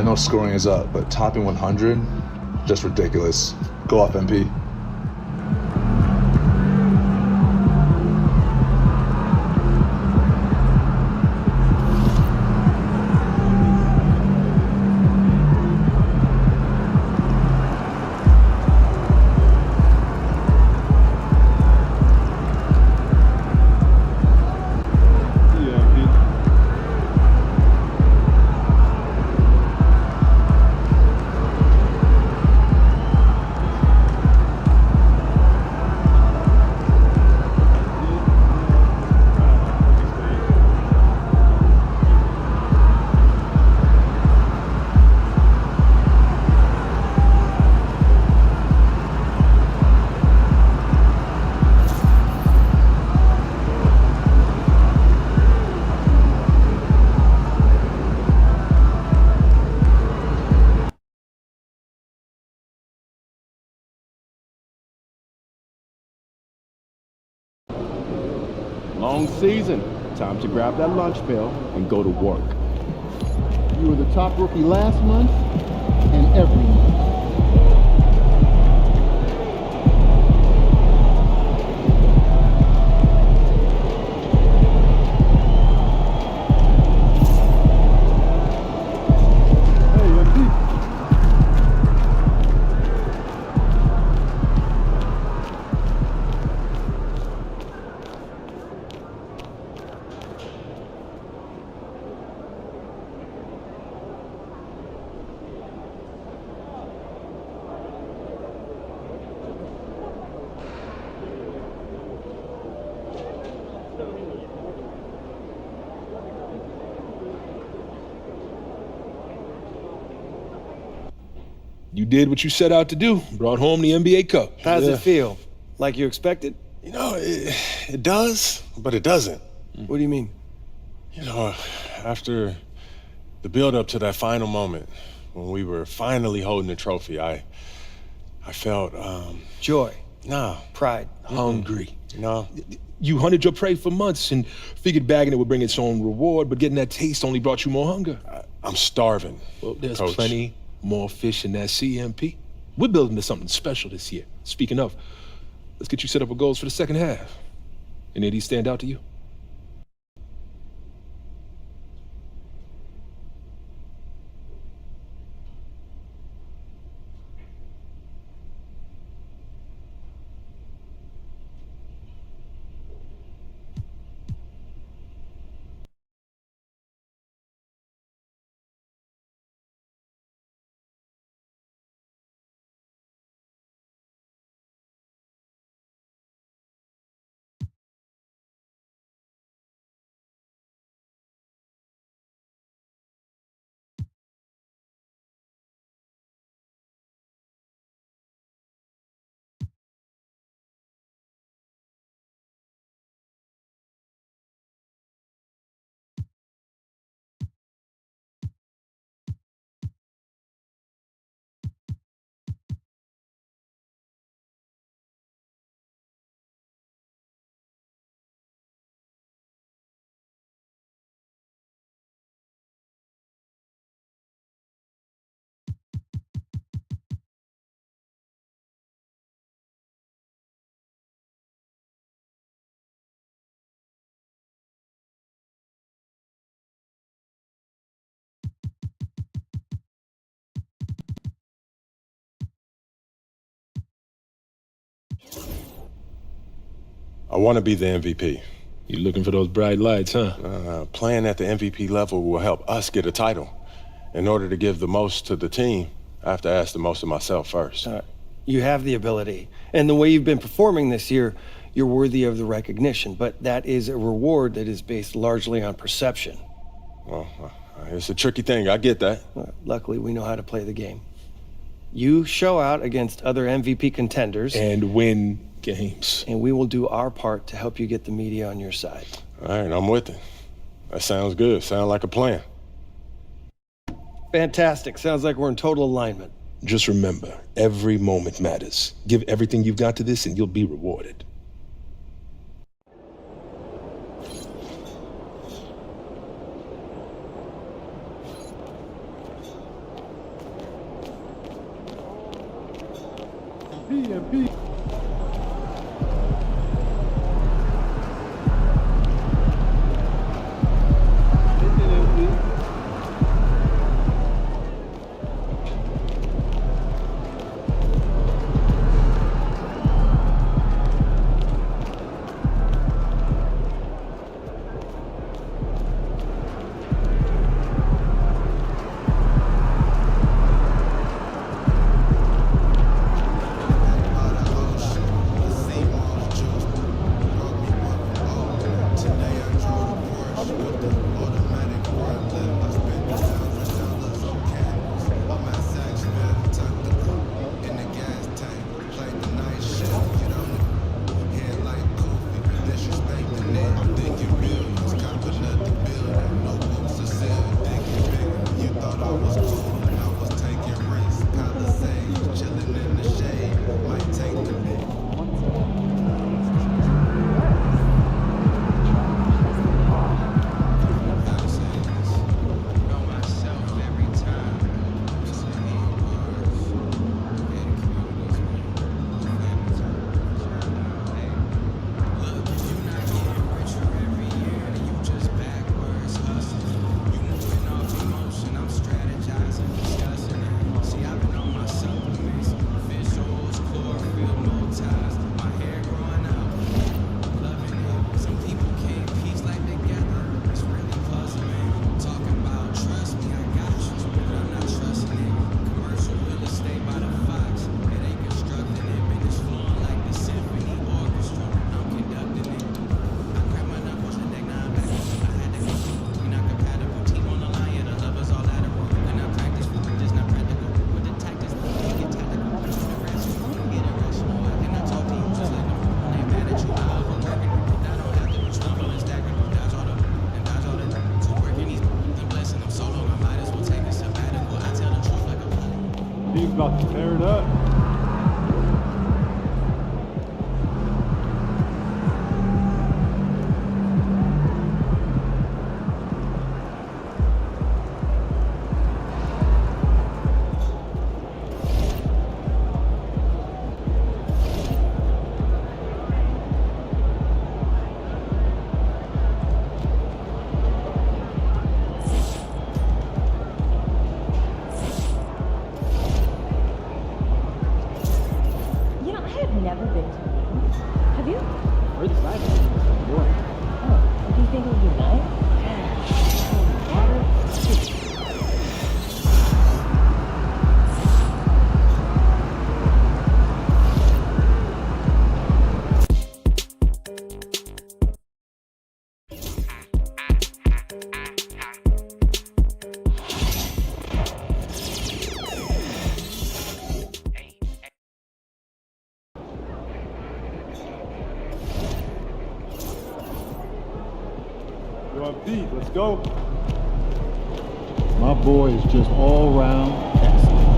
know scoring is up, but topping 100, just ridiculous. Go off, MP. Long season. Time to grab that lunch bell and go to work. You were the top rookie last month and every month. You did what you set out to do. Brought home the NBA Cup. How does it feel? Like you expected? You know, it does, but it doesn't. What do you mean? You know, after the build-up to that final moment, when we were finally holding the trophy, I felt, Joy. no. Pride. Hungry. You know? You hunted your prey for months and figured bagging it would bring its own reward, but getting that taste only brought you more hunger. I'm starving. Well, there's Coach. plenty more fish in that CMP. We're building to something special this year. Speaking of, let's get you set up with goals for the second half. Any of these stand out to you? I want to be the MVP. You looking for those bright lights, huh? Playing at the MVP level will help us get a title. In order to give the most to the team, I have to ask the most of myself first. You have the ability. And the way you've been performing this year, you're worthy of the recognition. But that is a reward that is based largely on perception. Well, it's a tricky thing. I get that. Luckily, we know how to play the game. You show out against other MVP contenders. And win games. And we will do our part to help you get the media on your side. All right, I'm with it. That sounds good. Sounds like a plan. Fantastic. Sounds like we're in total alignment. Just remember, every moment matters. Give everything you've got to this and you'll be rewarded. CMP. He's about to tear it up. Never been to Maine. Have you? Where's the sidewalk? Oh, do you think it would be nice? Pete, let's go. My boy is just all around excellent.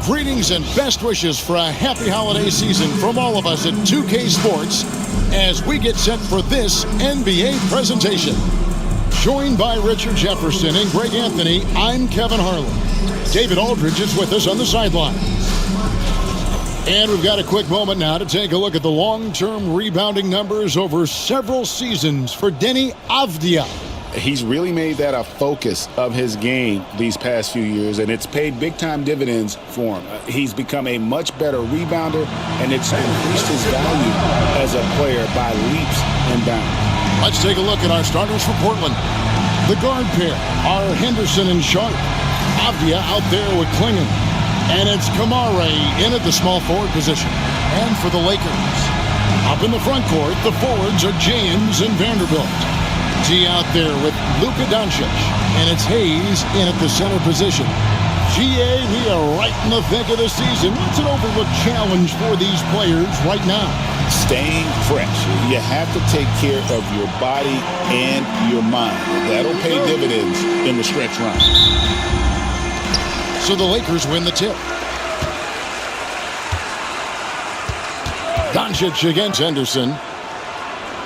Greetings and best wishes for a happy holiday season from all of us at 2K Sports as we get set for this NBA presentation. Joined by Richard Jefferson and Greg Anthony, I'm Kevin Harlan. David Aldridge is with us on the sideline. And we've got a quick moment now to take a look at the long-term rebounding numbers over several seasons for Deni Avdija. He's really made that a focus of his game these past few years, and it's paid big-time dividends for him. He's become a much better rebounder, and it's increased his value as a player by leaps and bounds. Let's take a look at our starters for Portland. The guard pair are Henderson and Sharp. Avdija out there with Klingon. And it's Kamare in at the small forward position. And for the Lakers, up in the front court, the forwards are James and Vanderbilt. G out there with Luka Doncic. And it's Hayes in at the center position. GA, we are right in the thick of the season. What's an overlooked challenge for these players right now? Staying fresh. You have to take care of your body and your mind. That'll pay dividends in the stretch run. So the Lakers win the tip. Doncic against Henderson.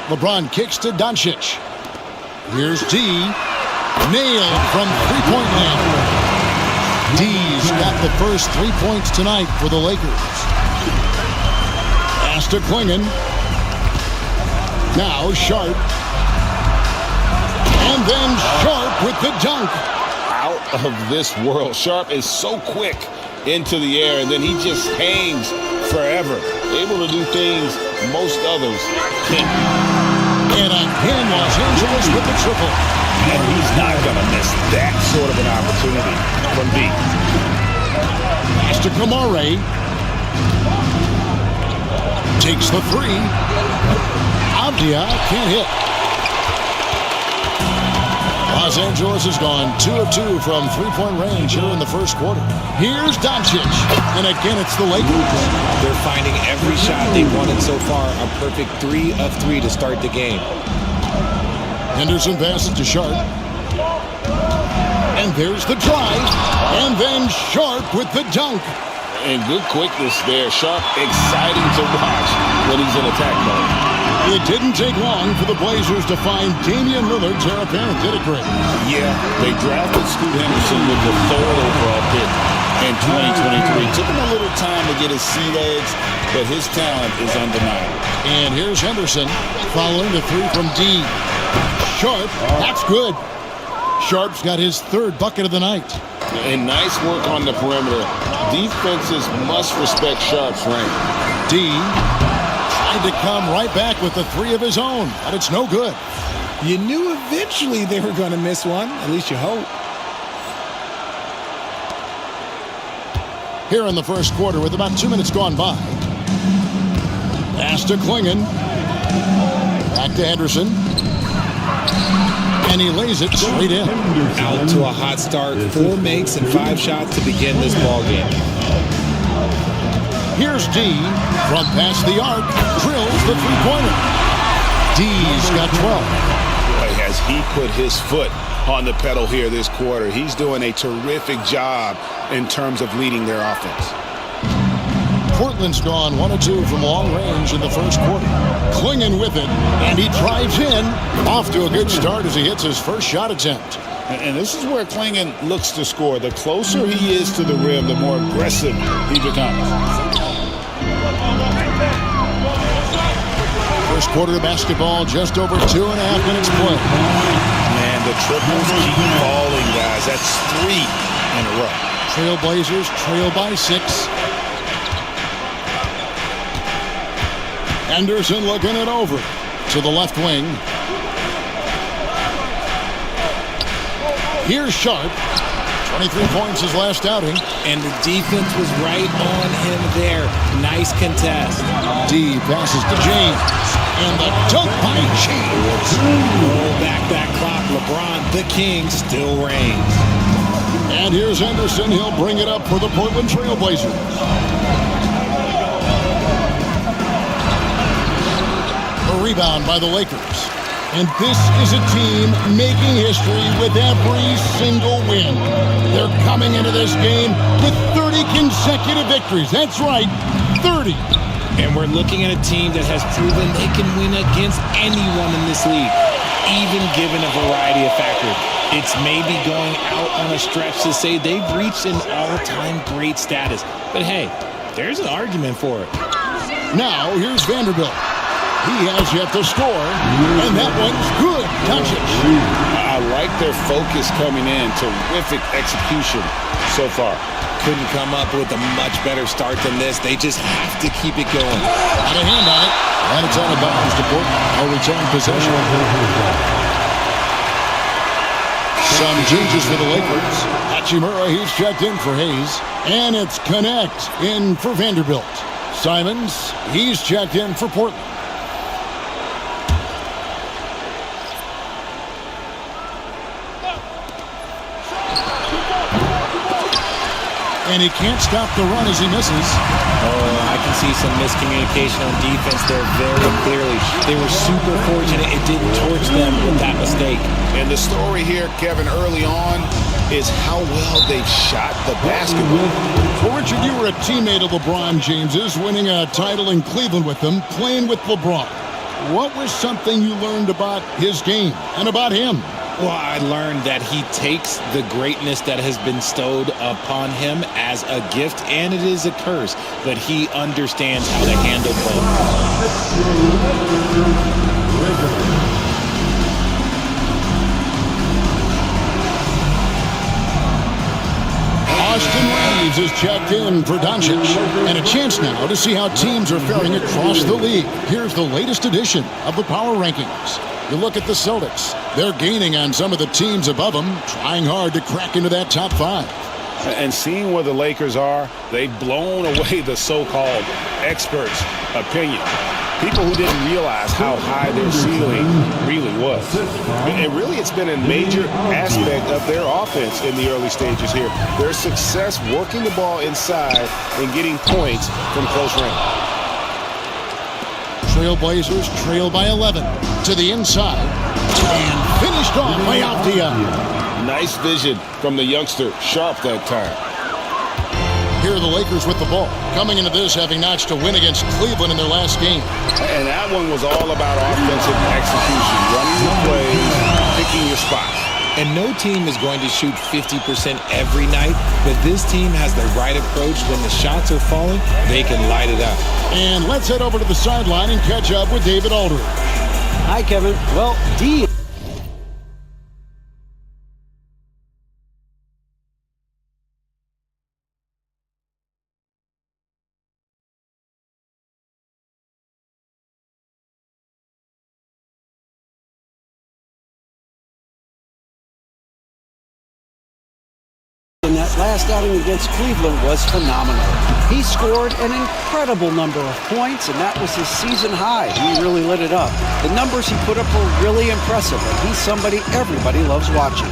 LeBron kicks to Doncic. Here's D. Nailed from three-point land. D's got the first 3 points tonight for the Lakers. Pass to Klingon. Now Sharp. And then Sharp with the dunk. Out of this world. Sharp is so quick into the air, and then he just hangs forever. Able to do things most others can't. And again, Los Angeles with the triple. And he's not going to miss that sort of an opportunity from D. Pass to Kamare. Takes the three. Avdia can't hit. Los Angeles has gone 2 of 2 from three-point range here in the first quarter. Here's Doncic. And again, it's the Lakers. They're finding every shot they wanted so far. A perfect 3 of 3 to start the game. Henderson passes to Sharp. And there's the drive. And then Sharp with the dunk. And good quickness there. Sharp, exciting to watch when he's in attack mode. It didn't take long for the Blazers to find Damian Lillard. Heir apparent did it great. Yeah, they drafted Scoot Henderson with the 3rd overall pick in 2023. Took him a little time to get his sea legs, but his talent is undeniable. And here's Henderson following the three from D. Sharp, that's good. Sharp's got his 3rd bucket of the night. And nice work on the perimeter. Defenses must respect Sharp's range. D tried to come right back with the 3 of his own, but it's no good. You knew eventually they were going to miss one. At least you hope. Here in the first quarter with about 2 minutes gone by. Pass to Klingon. Back to Henderson. And he lays it straight in. Out to a hot start. 4 makes and 5 shots to begin this ball game. Here's D from past the arc. Drills the three-pointer. D's got 12. Boy, has he put his foot on the pedal here this quarter. He's doing a terrific job in terms of leading their offense. Portland's gone 1 of 2 from long range in the first quarter. Klingon with it, and he drives in. Off to a good start as he hits his first shot attempt. And this is where Klingon looks to score. The closer he is to the rim, the more aggressive he becomes. First quarter of basketball, just over 2.5 minutes play. Man, the triples keep falling, guys. That's 3 in a row. Trailblazers trail by 6. Henderson looking it over to the left wing. Here's Sharp. 23 points his last outing. And the defense was right on him there. Nice contest. D passes to James. And the dunk by James. Roll back that clock. LeBron, the king, still reigns. And here's Henderson. He'll bring it up for the Portland Trailblazers. A rebound by the Lakers. And this is a team making history with every single win. They're coming into this game with 30 consecutive victories. That's right, 30. And we're looking at a team that has proven they can win against anyone in this league, even given a variety of factors. It's maybe going out on a stretch to say they've reached an all-time great status. But hey, there's an argument for it. Now, here's Vanderbilt. He has yet to score, and that one's good. Doncic. I like their focus coming in. Terrific execution so far. Couldn't come up with a much better start than this. They just have to keep it going. Got a hand on it, and it's out of bounds to Portland. A return possession. Some changes for the Lakers. Hachimura, he's checked in for Hayes. And it's Connect in for Vanderbilt. Simons, he's checked in for Portland. And he can't stop the run as he misses. Oh, I can see some miscommunication on defense there very clearly. They were super fortunate it didn't torch them with that mistake. And the story here, Kevin, early on is how well they've shot the basketball. Well, Richard, you were a teammate of LeBron James's, winning a title in Cleveland with him, playing with LeBron. What was something you learned about his game and about him? Well, I learned that he takes the greatness that has been bestowed upon him as a gift, and it is a curse, but he understands how to handle both. Austin Reeves is checked in for Doncic. And a chance now to see how teams are faring across the league. Here's the latest edition of the Power Rankings. You look at the Celtics. They're gaining on some of the teams above them, trying hard to crack into that top 5. And seeing where the Lakers are, they've blown away the so-called experts' opinion. People who didn't realize how high their ceiling really was. And really, it's been a major aspect of their offense in the early stages here. Their success working the ball inside and getting points from close range. Trailblazers trail by 11 to the inside and finished off by Avdia. Nice vision from the youngster, Sharp that time. Here are the Lakers with the ball, coming into this having notched a win against Cleveland in their last game. And that one was all about offensive execution, running the plays, picking your spots. And no team is going to shoot 50% every night, but this team has the right approach. When the shots are falling, they can light it up. And let's head over to the sideline and catch up with David Aldridge. Hi, Kevin. Well, D. In that last outing against Cleveland was phenomenal. He scored an incredible number of points, and that was his season high. He really lit it up. The numbers he put up were really impressive, and he's somebody everybody loves watching.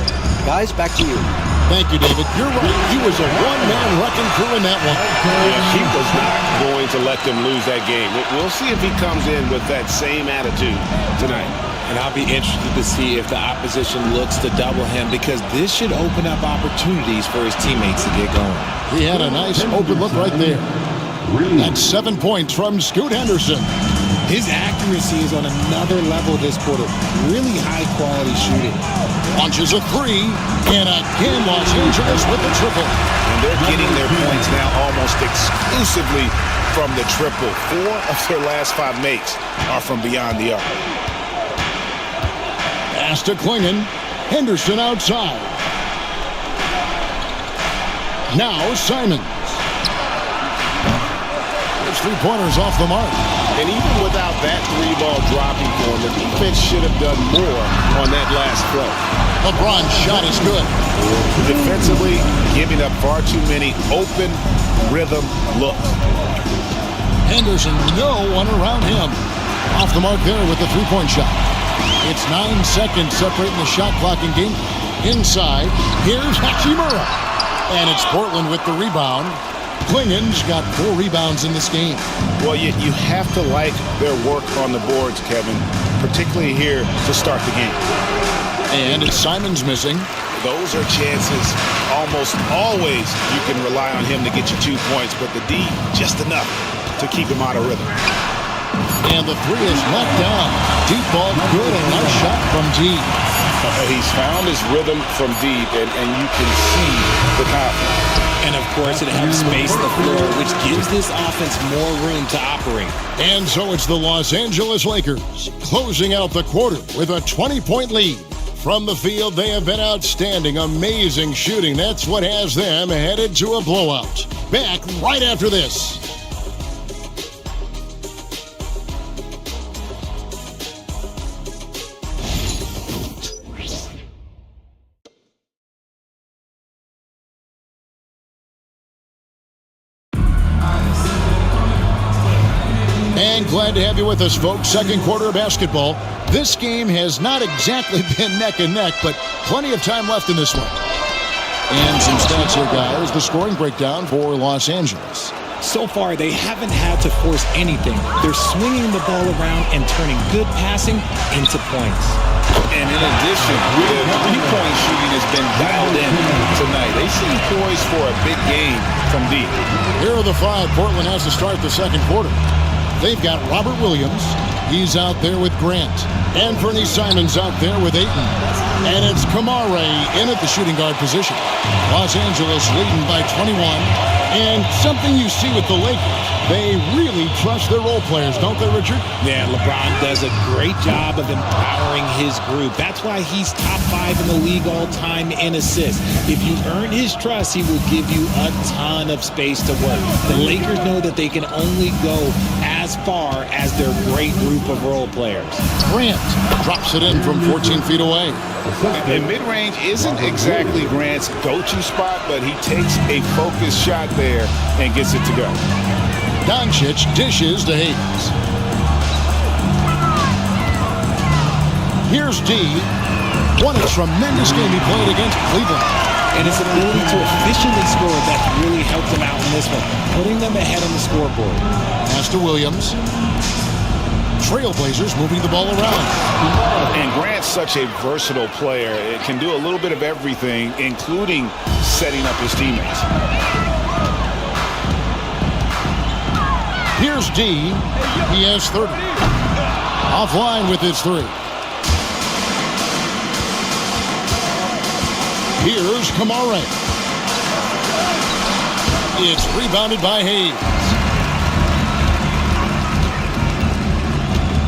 Guys, back to you. Thank you, David. You're right. He was a one-man wrecking crew in that one. Yeah, he was not going to let them lose that game. We'll see if he comes in with that same attitude tonight. And I'll be interested to see if the opposition looks to double him, because this should open up opportunities for his teammates to get going. He had a nice open look right there. That's 7 points from Scoot Henderson. His accuracy is on another level this quarter. Really high-quality shooting. Launches a 3, and again Los Angeles with the triple. And they're getting their points now almost exclusively from the triple. 4 of their last 5 makes are from beyond the arc. Pass to Klingon. Henderson outside. Now Simons. There's 3-pointers off the mark. And even without that 3-ball dropping for him, the defense should have done more on that last play. LeBron's shot is good. Defensively, giving up far too many open rhythm looks. Henderson, no one around him. Off the mark there with the 3-point shot. It's 9 seconds separating the shot clock and game. Inside, here's Hachimura. And it's Portland with the rebound. Klingon's got 4 rebounds in this game. Well, you have to like their work on the boards, Kevin, particularly here to start the game. And it's Simons missing. Those are chances. Almost always you can rely on him to get you 2 points, but the D, just enough to keep him out of rhythm. And the 3 is knocked down. Deep ball good, and nice shot from deep. He's found his rhythm from deep, and you can see the confidence. And, of course, it helps space the floor, which gives this offense more room to operate. And so it's the Los Angeles Lakers closing out the quarter with a 20-point lead. From the field, they have been outstanding, amazing shooting. That's what has them headed to a blowout. Back right after this. Glad to have you with us, folks. Second quarter of basketball. This game has not exactly been neck and neck, but plenty of time left in this one. And some stats here, guys. The scoring breakdown for Los Angeles. So far, they haven't had to force anything. They're swinging the ball around and turning good passing into points. And in addition, the three-point shooting has been dialed in tonight. They seem poised for a big game from deep. Here are the five Portland has to start the second quarter. They've got Robert Williams. He's out there with Grant. Anthony Simons out there with Ayton. And it's Kamare in at the shooting guard position. Los Angeles leading by 21. And something you see with the Lakers, they really trust their role players, don't they, Richard? Yeah, LeBron does a great job of empowering his group. That's why he's top 5 in the league all time in assists. If you earn his trust, he will give you a ton of space to work. The Lakers know that they can only go as far as their great group of role players. Grant drops it in from 14 feet away. And mid-range isn't exactly Grant's go-to spot, but he takes a focused shot there and gets it to go. Doncic dishes to Hayes. Here's D. What a tremendous game he played against Cleveland. And his ability to efficiently score that really helped him out in this one, putting them ahead on the scoreboard. Pass to Williams. Trailblazers moving the ball around. And Grant's such a versatile player. It can do a little bit of everything, including setting up his teammates. Here's D. He has 30. Offline with his three. Here's Kamare. It's rebounded by Hayes.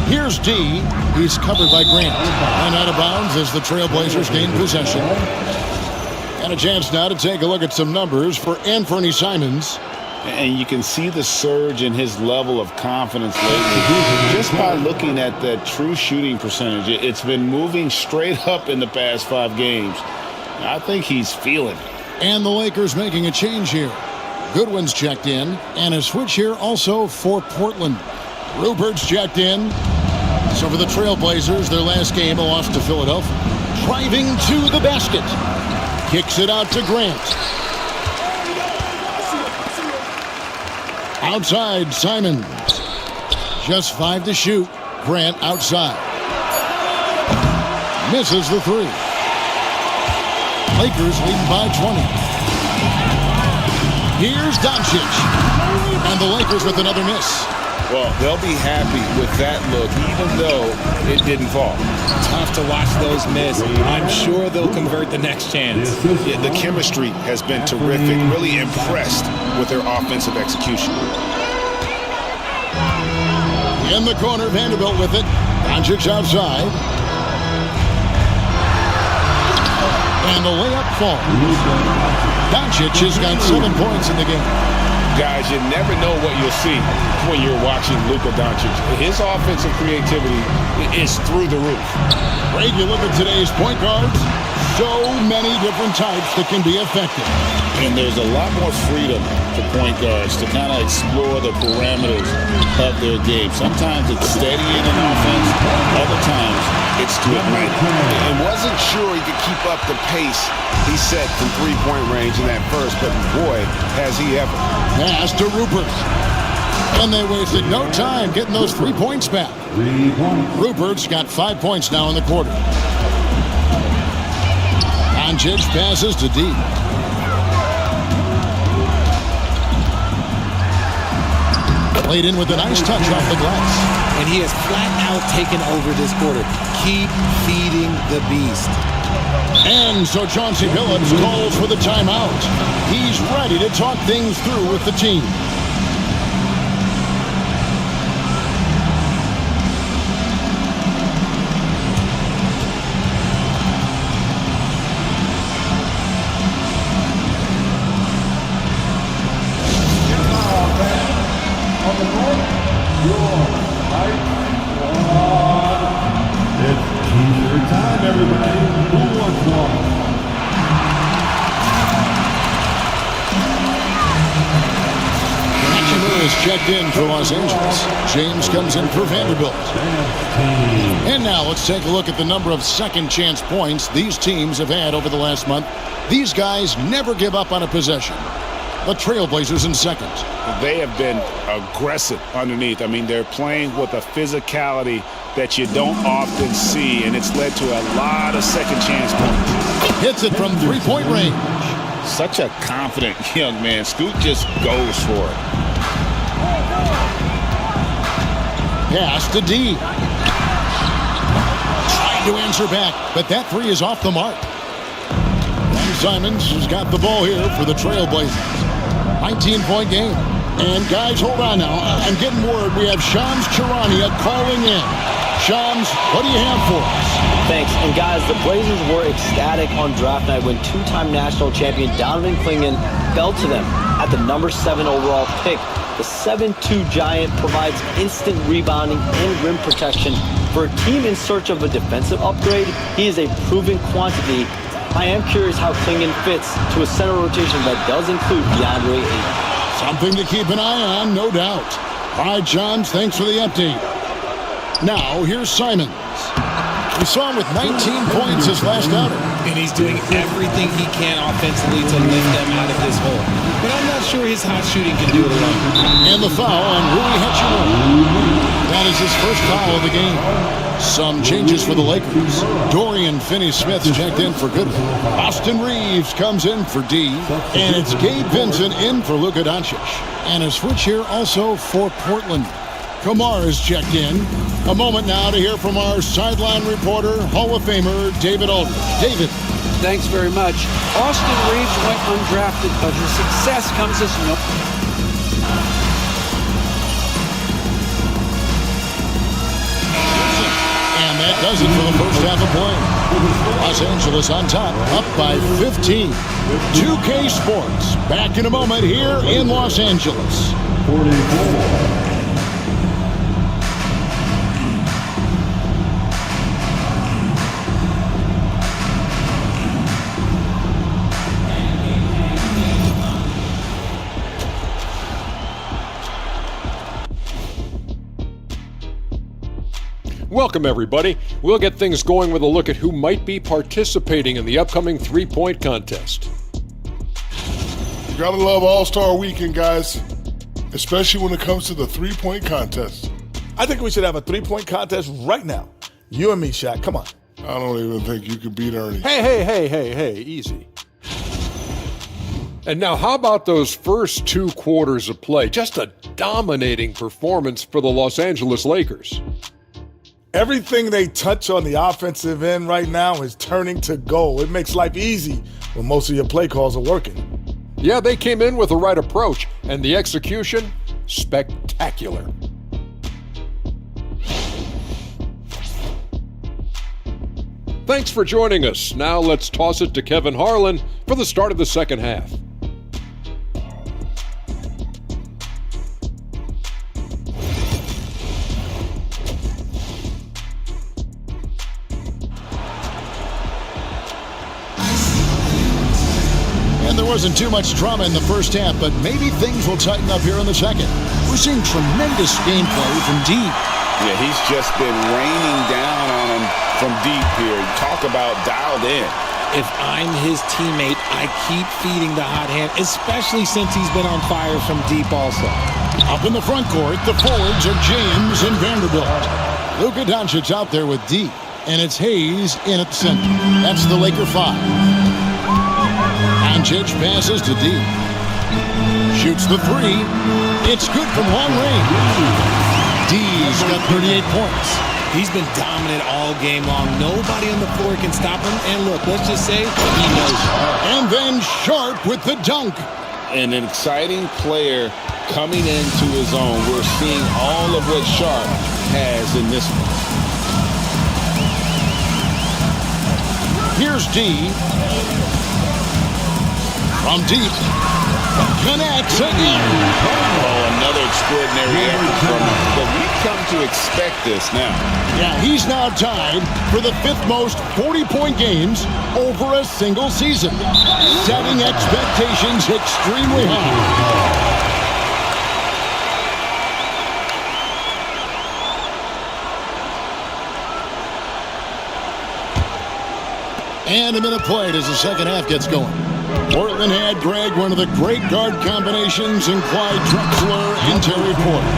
Here's D. He's covered by Grant. And out of bounds as the Trailblazers gain possession. And a chance now to take a look at some numbers for Anthony Simons. And you can see the surge in his level of confidence lately just by looking at that true shooting percentage. It's been moving straight up in the past 5 games. I think he's feeling it. And the Lakers making a change here. Goodwin's checked in, and a switch here also for Portland. Rupert's checked in. So for the Trailblazers, their last game, a loss to Philadelphia. Driving to the basket. Kicks it out to Grant. Outside, Simons. Just 5 to shoot. Grant outside. Misses the three. Lakers leading by 20. Here's Doncic. And the Lakers with another miss. Well, they'll be happy with that look, even though it didn't fall. Tough to watch those miss. I'm sure they'll convert the next chance. Yeah, the chemistry has been terrific. Really impressed with their offensive execution. In the corner, Vanderbilt with it. Doncic outside. And the layup falls. Doncic has got 7 points in the game. Guys, you never know what you'll see when you're watching Luka Doncic. His offensive creativity is through the roof. Greg, you look at today's point guards, so many different types that can be effective. And there's a lot more freedom for point guards to kind of explore the parameters of their game. Sometimes it's steadying an offense, other times it's to ignite. And wasn't sure he could keep up the pace he set from three-point range in that first, but boy, has he ever. Pass to Rupert. And they wasted no time getting those 3 points back. Rupert's got 5 points now in the quarter. Doncic passes to D. Played in with a nice touch off the glass. And he has flat out taken over this quarter. Keep feeding the beast. And so Chauncey Billups calls for the timeout. He's ready to talk things through with the team. checked in for Los Angeles. James comes in for Vanderbilt. And now let's take a look at the number of second chance points these teams have had over the last month. These guys never give up on a possession. The Trailblazers in second. They have been aggressive underneath. I mean, they're playing with a physicality that you don't often see, and it's led to a lot of second chance points. Hits it from three-point range. Such a confident young man. Scoot just goes for it. Pass to D. Trying to answer back, but that three is off the mark. And Simons has got the ball here for the Trailblazers. 19-point game. And guys, hold on now. I'm getting word we have Shams Charania calling in. Shams, what do you have for us? Thanks. And guys, the Blazers were ecstatic on draft night when two-time national champion Donovan Clingan fell to them at the number 7 overall pick. The 7'2" giant provides instant rebounding and rim protection. For a team in search of a defensive upgrade, he is a proven quantity. I am curious how Clingan fits to a center rotation that does include DeAndre Ayton. Something to keep an eye on, no doubt. All right, John, thanks for the update. Now, here's Simons. We saw him with 19 points his last outing. And he's doing everything he can offensively to lift them out of this hole. But I'm not sure his hot shooting can do it alone. And the foul on Rui Hachimura. That is his first foul of the game. Some changes for the Lakers. Dorian Finney-Smith checked in for Goodwin. Austin Reeves comes in for D. And it's Gabe Vincent in for Luka Doncic. And a switch here also for Portland. Kamar is checked in. A moment now to hear from our sideline reporter, Hall of Famer David Aldridge. David. Thanks very much. Austin Reeves went undrafted, but his success comes as no. And that does it for the first half of play. Los Angeles on top, up by 15. 2K Sports, back in a moment here in Los Angeles. 44. Welcome, everybody. We'll get things going with a look at who might be participating in the upcoming three-point contest. You gotta love All-Star Weekend, guys, especially when it comes to the three-point contest. I think we should have a three-point contest right now. You and me, Shaq. Come on. I don't even think you could beat Ernie. Hey, easy. And now, how about those first 2 quarters of play? Just a dominating performance for the Los Angeles Lakers. Everything they touch on the offensive end right now is turning to gold. It makes life easy when most of your play calls are working. Yeah, they came in with the right approach, and the execution, spectacular. Thanks for joining us. Now let's toss it to Kevin Harlan for the start of the second half. And there wasn't too much drama in the first half, but maybe things will tighten up here in the second. We're seeing tremendous gameplay from deep. Yeah, he's just been raining down on him from deep here. Talk about dialed in. If I'm his teammate, I keep feeding the hot hand, especially since he's been on fire from deep also. Up in the front court, the forwards are James and Vanderbilt. Luka Doncic out there with D, and it's Hayes in at the center. That's the Laker 5. Doncic passes to D. Shoots the 3. It's good from long range. D's got 38 points. He's been dominant all game long. Nobody on the floor can stop him. And look, let's just say he knows it. And then Sharp with the dunk. An exciting player coming into his own. We're seeing all of what Sharp has in this one. Here's D. From deep. Connects again. Oh, another extraordinary effort from him. But we've come to expect this now. Yeah, he's now tied for the 5th most 40-point games over a single season, setting expectations extremely high. And a minute played as the second half gets going. Portland had, Greg, one of the great guard combinations in Clyde Drexler and Terry Porter.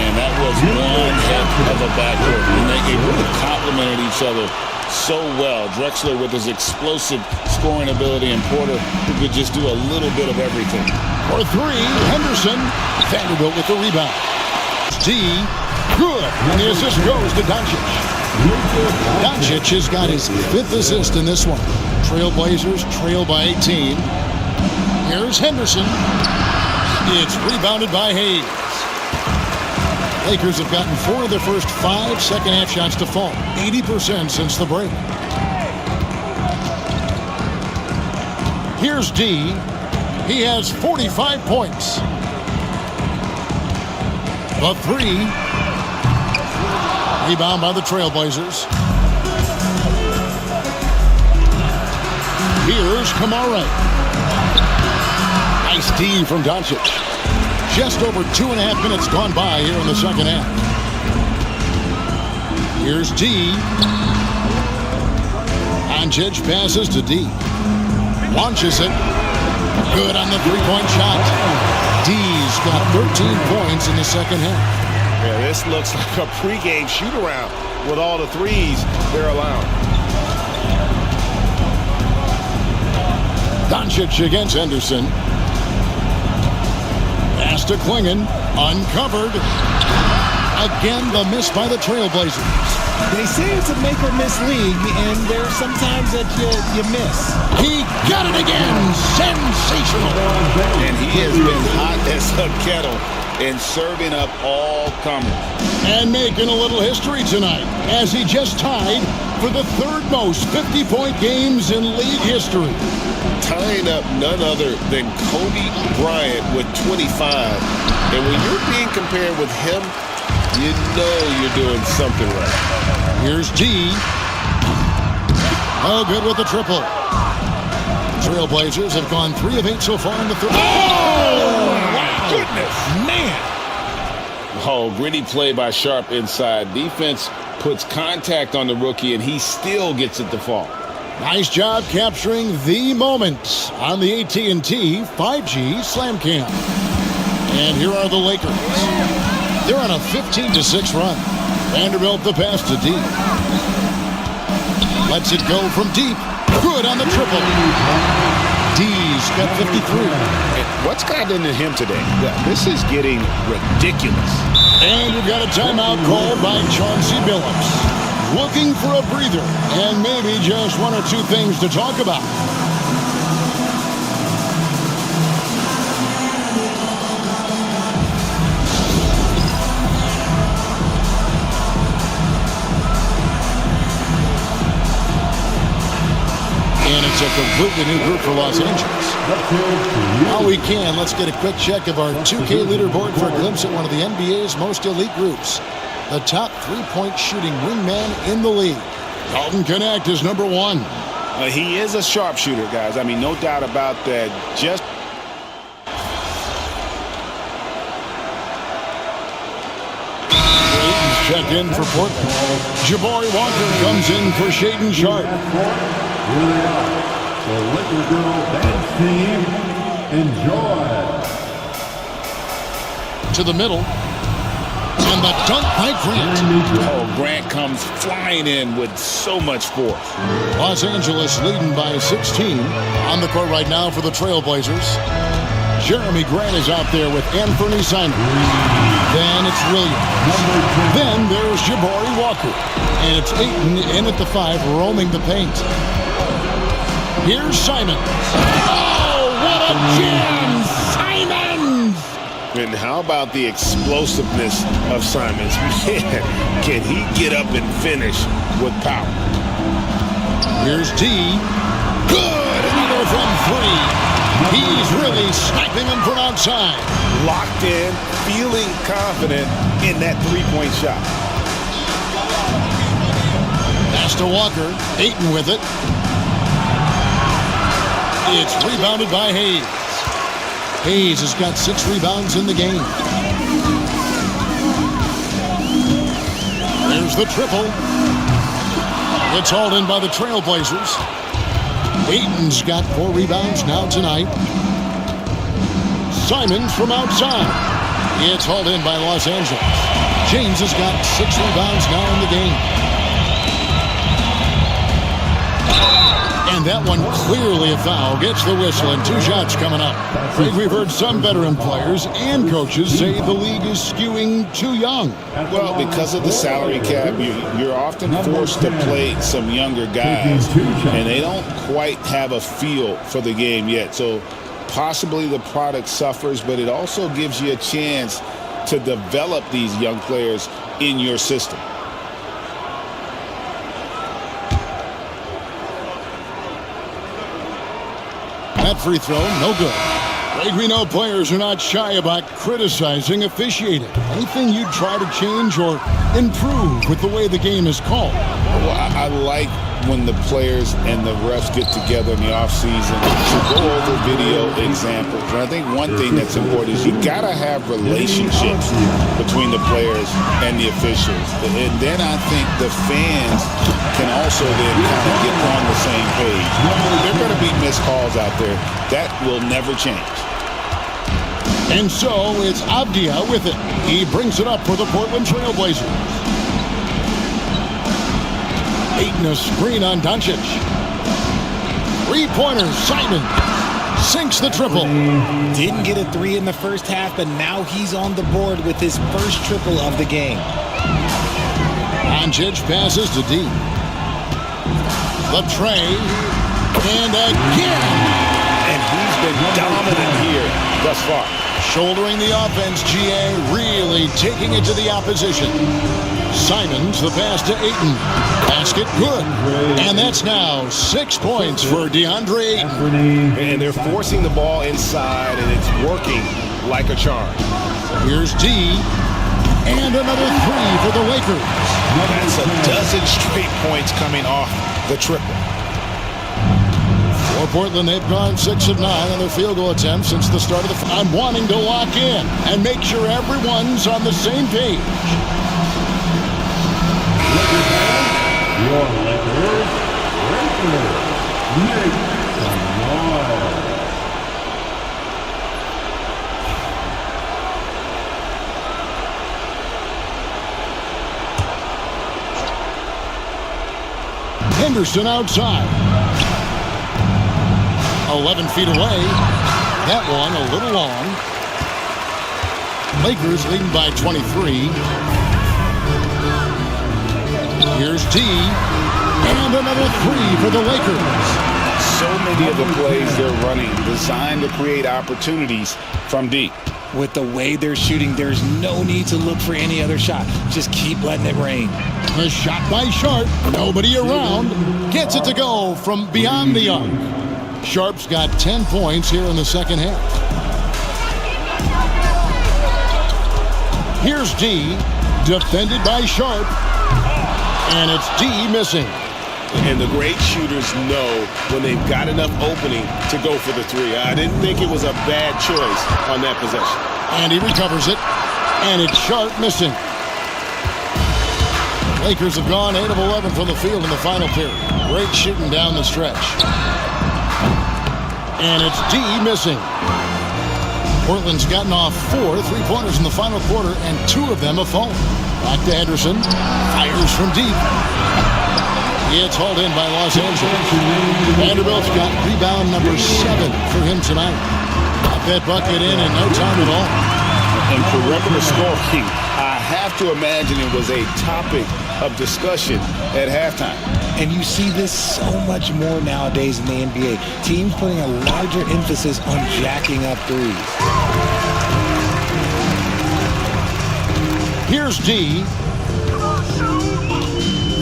And that was one heck of a backcourt. And they really complemented each other so well. Drexler with his explosive scoring ability and Porter who could just do a little bit of everything. For three, Henderson. Vanderbilt with the rebound. D, good. And the assist goes to Doncic. Doncic has got his 5th assist in this one. Trailblazers trail by 18. Here's Henderson. It's rebounded by Hayes. Lakers have gotten 4 of their first 5 second-half shots to fall. 80% since the break. Here's D. He has 45 points. The 3. Rebound by the Trailblazers. Here's Kamara. Nice D from Doncic. Just over 2.5 minutes gone by here in the second half. Here's D. Doncic passes to D. Launches it. Good on the three-point shot. D's got 13 points in the second half. Yeah, this looks like a pregame shoot-around with all the threes they're allowing. Doncic against Henderson. Pass to Klingon. Uncovered. Again, the miss by the Trailblazers. They say it's a make-or-miss league, and there are sometimes that you miss. He got it again. Sensational. And he has been hot as a kettle in serving up all comers. And making a little history tonight as he just tied for the 3rd most 50-point games in league history. Tying up none other than Kobe Bryant with 25. And when you're being compared with him, you know you're doing something right. Here's G. Oh, good with the triple. Trailblazers have gone 3 of 8 so far in the third. Oh, my goodness. Man. Oh, gritty play by Sharp inside. Defense puts contact on the rookie, and he still gets it to fall. Nice job capturing the moment on the AT&T 5G Slam Cam. And here are the Lakers. They're on a 15-6 run. Vanderbilt the pass to D. Lets it go from deep. Good on the triple. D's got 53. What's gotten into him today? This is getting ridiculous. And we've got a timeout called by Chauncey Billups. Looking for a breather and maybe just 1 or 2 things to talk about. And it's a completely new group for Los Angeles. While we can, let's get a quick check of our 2K leaderboard for a glimpse at one of the NBA's most elite groups. The top 3-point shooting wingman in the league. Dalton Knecht is number 1. He is a sharpshooter, guys. I mean, no doubt about that. Just check in for Portland. Jabari Walker comes in for Shaedon Sharpe. The Liquor Girl Dance Team, enjoy. To the middle. And the dunk by Grant. Oh, Grant comes flying in with so much force. Los Angeles leading by 16. On the court right now for the Trailblazers. Jeremy Grant is out there with Anthony Simons. Then it's Williams. Then there's Jabari Walker. And it's Ayton in at the 5, roaming the paint. Here's Simons. Oh, what a jam! Simons! And how about the explosiveness of Simons? Can he get up and finish with power? Here's D. Good! Another from 3. He's really sniping him from outside. Locked in, feeling confident in that 3-point shot. Pass to Walker. Ayton with it. It's rebounded by Hayes. Hayes has got 6 rebounds in the game. There's the triple. It's hauled in by the Trailblazers. Ayton's got 4 rebounds now tonight. Simons from outside. It's hauled in by Los Angeles. James has got 6 rebounds now in the game. And that one clearly a foul. Gets the whistle and 2 shots coming up. Craig, we've heard some veteran players and coaches say the league is skewing too young. Well, because of the salary cap, you're often forced to play some younger guys, and they don't quite have a feel for the game yet. So possibly the product suffers, but it also gives you a chance to develop these young players in your system. That free throw, no good. Craig, we know players are not shy about criticizing officiating. Anything you'd try to change or improve with the way the game is called? Well, I like when the players and the refs get together in the offseason to go over video examples. And I think one thing that's important is you got to have relationships between the players and the officials. And then I think the fans can also then kind of get on the same page. There are going to be missed calls out there. That will never change. And so it's Avdia with it. He brings it up for the Portland Trail Blazers. Ayton a screen on Doncic. 3-pointer, Simon sinks the triple. Didn't get a 3 in the first half, but now he's on the board with his first triple of the game. Doncic passes to D. The tray, and again. And he's been dominant here thus far. Shouldering the offense, GA really taking it to the opposition. Simons, the pass to Ayton. Basket good. And that's now 6 points for DeAndre Ayton. And they're forcing the ball inside, and it's working like a charm. Here's D. And another 3 for the Lakers. That's a dozen straight points coming off the triple. For Portland, they've gone 6 of 9 on their field goal attempts since the start of the I'm wanting to lock in and make sure everyone's on the same page. Your Lakers, make some noise. Henderson outside. 11 feet away. That one a little long. Lakers leading by 23. Here's D. And another 3 for the Lakers. So many of the plays they're running designed to create opportunities from deep. With the way they're shooting, there's no need to look for any other shot. Just keep letting it rain. A shot by Sharp. Nobody around. Gets it to go from beyond the arc. Sharp's got 10 points here in the second half. Here's D. Defended by Sharp. And it's D missing. And the great shooters know when they've got enough opening to go for the 3. I didn't think it was a bad choice on that possession. And he recovers it. And it's Sharp missing. Lakers have gone 8 of 11 from the field in the final period. Great shooting down the stretch. And it's D missing. Portland's gotten off 4 3-pointers in the final quarter, and 2 of them have fallen. Back to Henderson. Fires from deep. It's hauled in by Los Angeles. Vanderbilt's got rebound number 7 for him tonight. Got that bucket in no time at all. And perimeter scoring, I have to imagine it was a topic of discussion at halftime. And you see this so much more nowadays in the NBA. Teams putting a larger emphasis on jacking up threes. Here's D.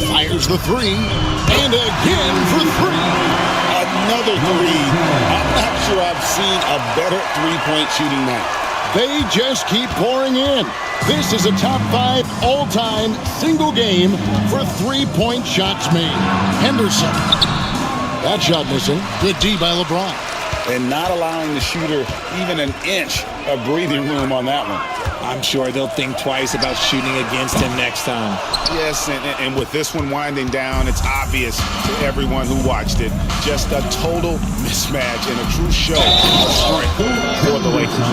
Fires the 3. And again for 3. Another 3. I'm not sure I've seen a better three-point shooting night. They just keep pouring in. This is a top 5 all-time single game for 3-point shots made. Henderson. That shot missing. Good D by LeBron. and not allowing the shooter even an inch of breathing room on that one. I'm sure they'll think twice about shooting against him next time. Yes, and with this one winding down, it's obvious to everyone who watched it. Just a total mismatch and a true show of strength for the Lakers.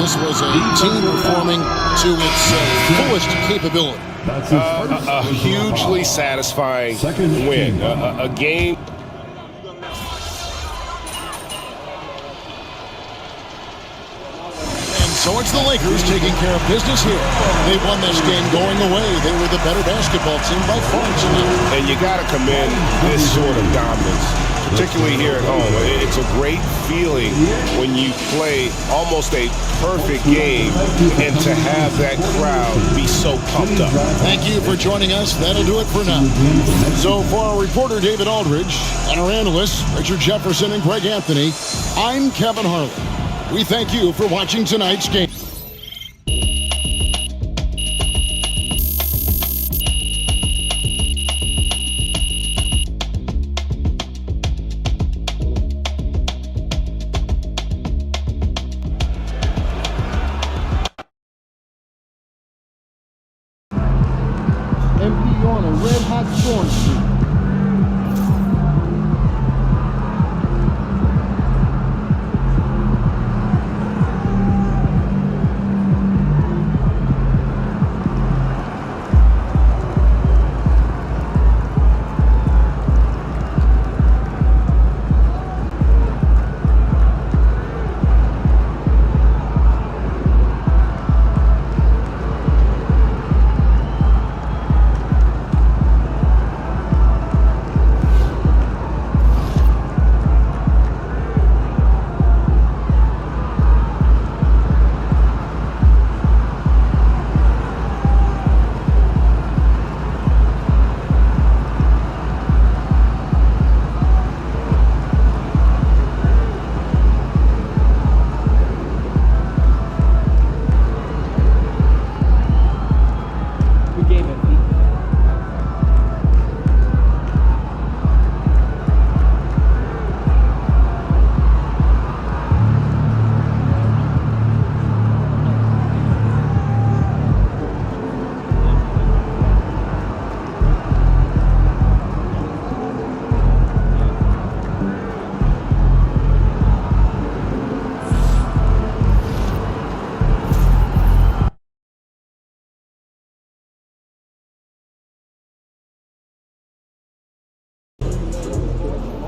This was a team performing to its fullest capability. A hugely satisfying win. A game. So it's the Lakers taking care of business here. They won this game going away. They were the better basketball team by far tonight. And you got to commend this sort of dominance, particularly here at home. It's a great feeling when you play almost a perfect game and to have that crowd be so pumped up. Thank you for joining us. That'll do it for now. So for our reporter, David Aldridge, and our analysts, Richard Jefferson and Greg Anthony, I'm Kevin Harlan. We thank you for watching tonight's game. MP on a red-hot scoring streak.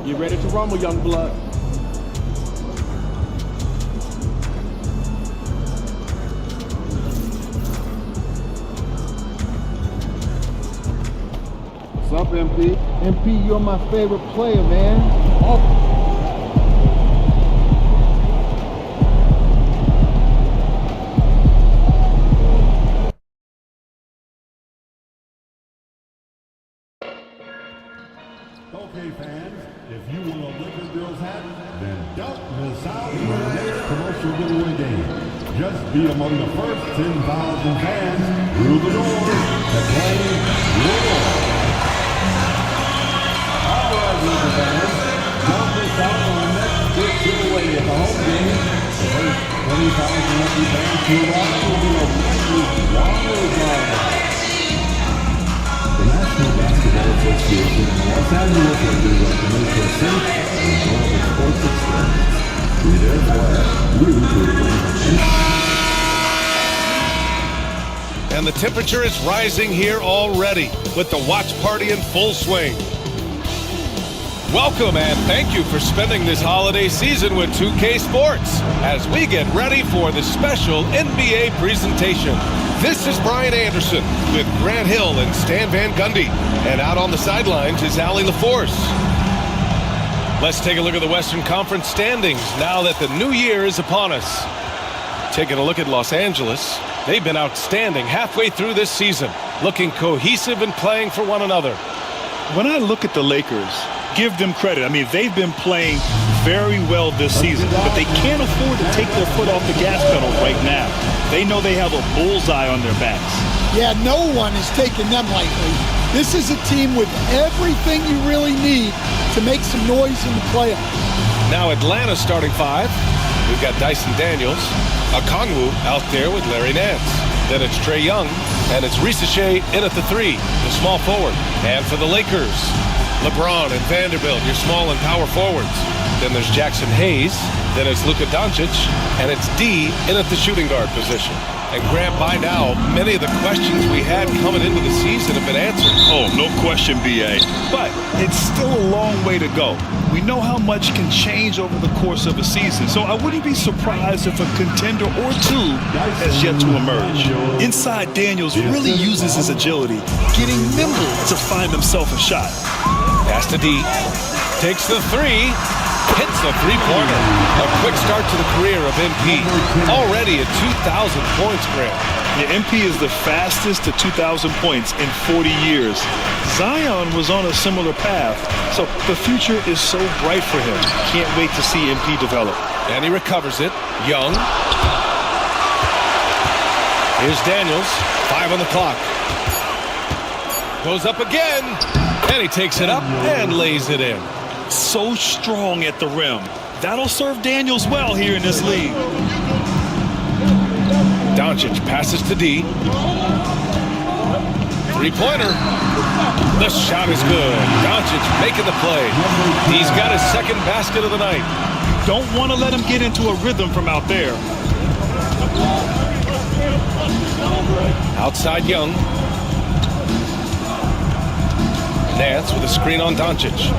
You ready to rumble, young blood? What's up, MP? MP, you're my favorite player, man. Okay, fans, if you want a Lakers girls hat, then don't miss out on the next commercial giveaway game. Just be among the first 10,000 fans through the door to play your role. All right, Lakers fans, don't miss out on the next big giveaway at the home game. The first 20,000 lucky fans to arrive will be a Lakers water bottle. The National Basketball Association and the Los Angeles Lakers are committed to a safe and enjoyable sports experience. We therefore ask you to bring And the temperature is rising here already with the watch party in full swing. Welcome and thank you for spending this holiday season with 2K Sports as we get ready for the special NBA presentation. This is Brian Anderson with Grant Hill and Stan Van Gundy. And out on the sidelines is Allie LaForce. Let's take a look at the Western Conference standings now that the new year is upon us. Taking a look at Los Angeles, they've been outstanding halfway through this season, looking cohesive and playing for one another. When I look at the Lakers, give them credit. I mean, they've been playing very well this season, but they can't afford to take their foot off the gas pedal right now. They know they have a bullseye on their backs. Yeah, no one is taking them lightly. This is a team with everything you really need to make some noise in the playoffs. Now Atlanta starting five. We've got Dyson Daniels, Okongwu out there with Larry Nance. Then it's Trae Young, and it's Risache in at the three, the small forward. And for the Lakers, LeBron and Vanderbilt, your small and power forwards. Then there's Jackson Hayes. Then it's Luka Doncic, and it's D in at the shooting guard position. And Grant, by now, many of the questions we had coming into the season have been answered. Oh, no question, B.A. But it's still a long way to go. We know how much can change over the course of a season, so I wouldn't be surprised if a contender or two has yet to emerge. Inside, Daniels really uses his agility, getting nimble to find himself a shot. Pass to D. Takes the three. Hits a three-pointer. A quick start to the career of MP. Already at 2,000 points, Grant. Yeah, MP is the fastest to 2,000 points in 40 years. Zion was on a similar path, so the future is so bright for him. Can't wait to see MP develop. And he recovers it. Young. Here's Daniels. 5 on the clock. Goes up again. And he takes it up and lays it in. So strong at the rim. That'll serve Daniels well here in this league. Doncic passes to D. Three-pointer. The shot is good. Doncic making the play. D's got his second basket of the night. Don't want to let him get into a rhythm from out there. Outside Young. Nance with a screen on Doncic.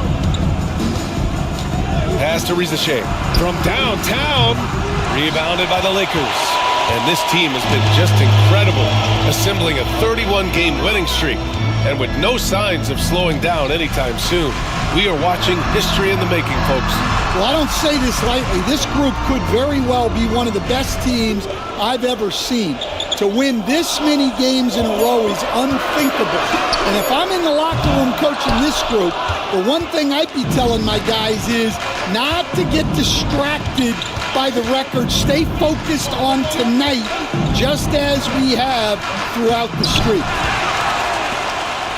Pass to Risache from downtown. Rebounded by the Lakers. And this team has been just incredible, assembling a 31-game winning streak. And with no signs of slowing down anytime soon, we are watching history in the making, folks. Well, I don't say this lightly. This group could very well be one of the best teams I've ever seen. To win this many games in a row is unthinkable. And if I'm in the locker room coaching this group, the one thing I'd be telling my guys is not to get distracted by the record. Stay focused on tonight, just as we have throughout the streak.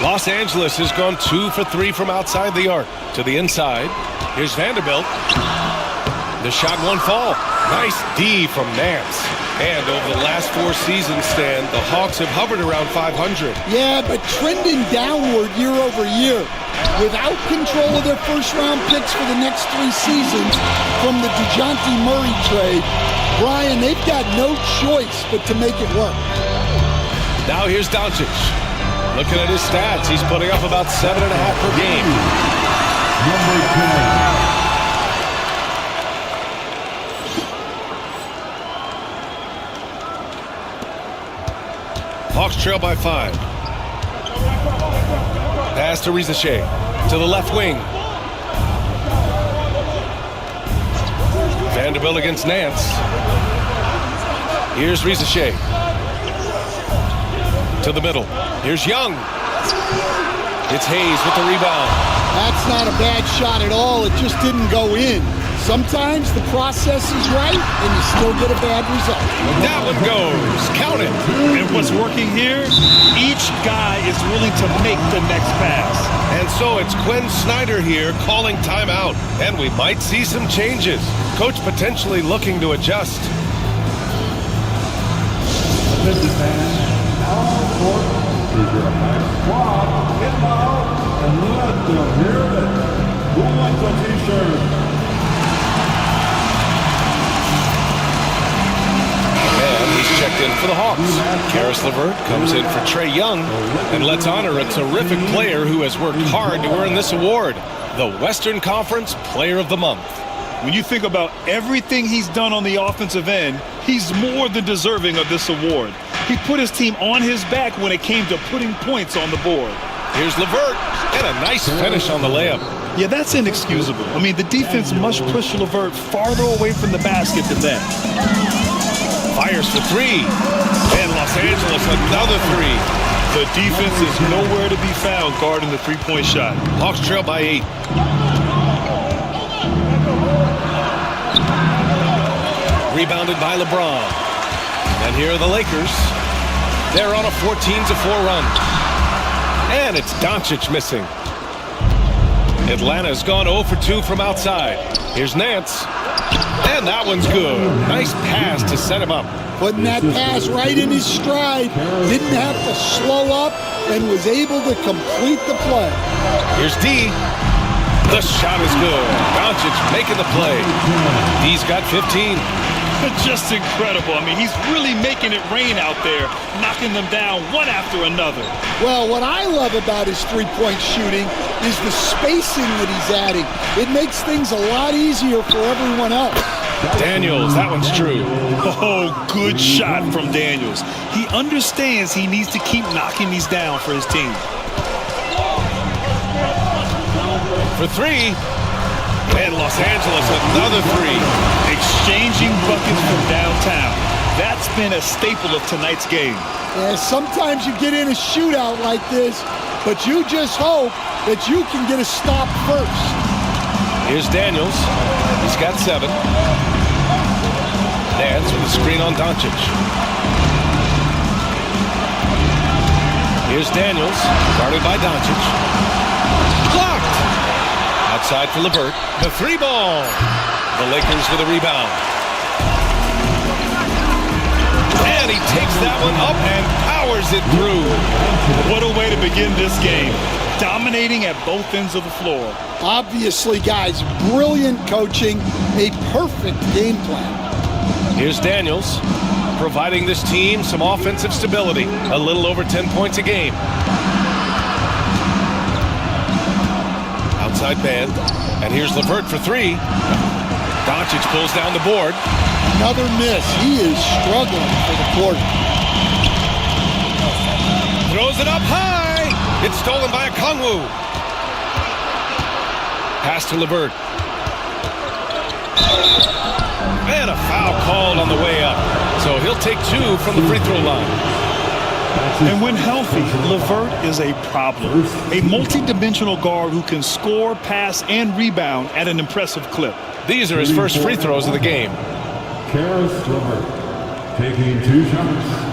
Los Angeles has gone 2 for 3 from outside the arc to the inside. Here's Vanderbilt. The shot won't fall. Nice D from Nance. And over the last 4 seasons, Stan, the Hawks have hovered around 500. Yeah, but trending downward year over year. Without control of their first-round picks for the next 3 seasons from the DeJounte Murray trade, Brian, they've got no choice but to make it work. Now here's Doncic. Looking at his stats, he's putting up about 7.5 per game. Number 10. Hawks trail by 5. Pass to Risache. To the left wing. Vanderbilt against Nance. Here's Risache. To the middle. Here's Young. It's Hayes with the rebound. That's not a bad shot at all. It just didn't go in. Sometimes the process is right, and you still get a bad result. That one goes. Count it. And what's working here? Each guy is willing to make the next pass. And so it's Quinn Snyder here calling timeout. And we might see some changes. Coach potentially looking to adjust. This is now on the court is your high squad. Get out and let them hear it. Who wants a t-shirt? He's checked in for the Hawks. Karis LeVert comes in for Trae Young and let's honor a terrific player who has worked hard to earn this award, the Western Conference Player of the Month. When you think about everything he's done on the offensive end, he's more than deserving of this award. He put his team on his back when it came to putting points on the board. Here's LeVert, and a nice finish on the layup. Yeah, that's inexcusable. I mean, the defense must push LeVert farther away from the basket than that. Fires for 3. And Los Angeles, another 3. The defense is nowhere to be found guarding the three-point shot. Hawks trail by 8. Rebounded by LeBron. And here are the Lakers. They're on a 14-4 run. And it's Doncic missing. Atlanta's gone 0 for 2 from outside. Here's Nance. And that one's good. Nice pass to set him up. Putting that pass right in his stride. Didn't have to slow up and was able to complete the play. Here's D. The shot is good. Doncic making the play. D's got 15. Just incredible. I mean, he's really making it rain out there, knocking them down one after another. Well, what I love about his three-point shooting is the spacing that he's adding. It makes things a lot easier for everyone else. Daniels, that one's true. Oh, good shot from Daniels. He understands he needs to keep knocking these down for his team. For three. And Los Angeles, another three. Exchanging buckets from downtown. That's been a staple of tonight's game. Yeah, sometimes you get in a shootout like this, but you just hope that you can get a stop first. Here's Daniels. He's got 7. Nance with a screen on Doncic. Here's Daniels, guarded by Doncic. Blocked! Outside for LeVert. The 3-ball. The Lakers with a rebound. And he takes that one up and powers it through. What a way to begin this game. Dominating at both ends of the floor. Obviously, guys, brilliant coaching, a perfect game plan. Here's Daniels, providing this team some offensive stability. A little over 10 points a game. Outside man. And here's LeVert for 3. Doncic pulls down the board. Another miss. He is struggling for the quarter. Throws it up high. It's stolen by Okongwu. Pass to LeVert. And a foul called on the way up. So he'll take 2 from the free throw line. And when healthy, LeVert is a problem. A multi-dimensional guard who can score, pass, and rebound at an impressive clip. These are his first free throws of the game. Caris LeVert taking 2 shots.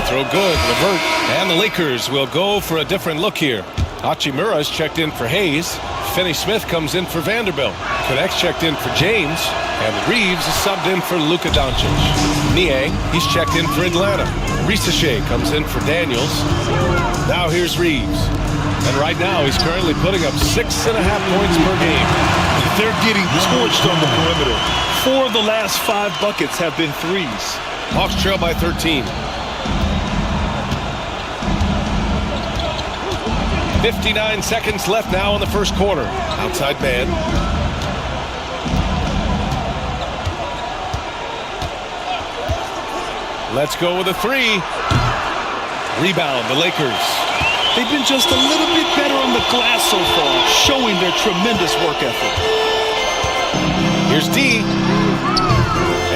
Throw good, LeVert. And the Lakers will go for a different look here. Hachimura's checked in for Hayes. Finney-Smith comes in for Vanderbilt. Connect's checked in for James. And Reeves is subbed in for Luka Doncic. Niang, he's checked in for Atlanta. Risacher comes in for Daniels. Now here's Reeves. And right now he's currently putting up 6.5 points per game. They're getting torched on the perimeter. 4 of the last 5 buckets have been threes. Hawks trail by 13. 59 seconds left now in the first quarter. Outside man. Let's go with a 3. Rebound, the Lakers. They've been just a little bit better on the glass so far, showing their tremendous work ethic. Here's D.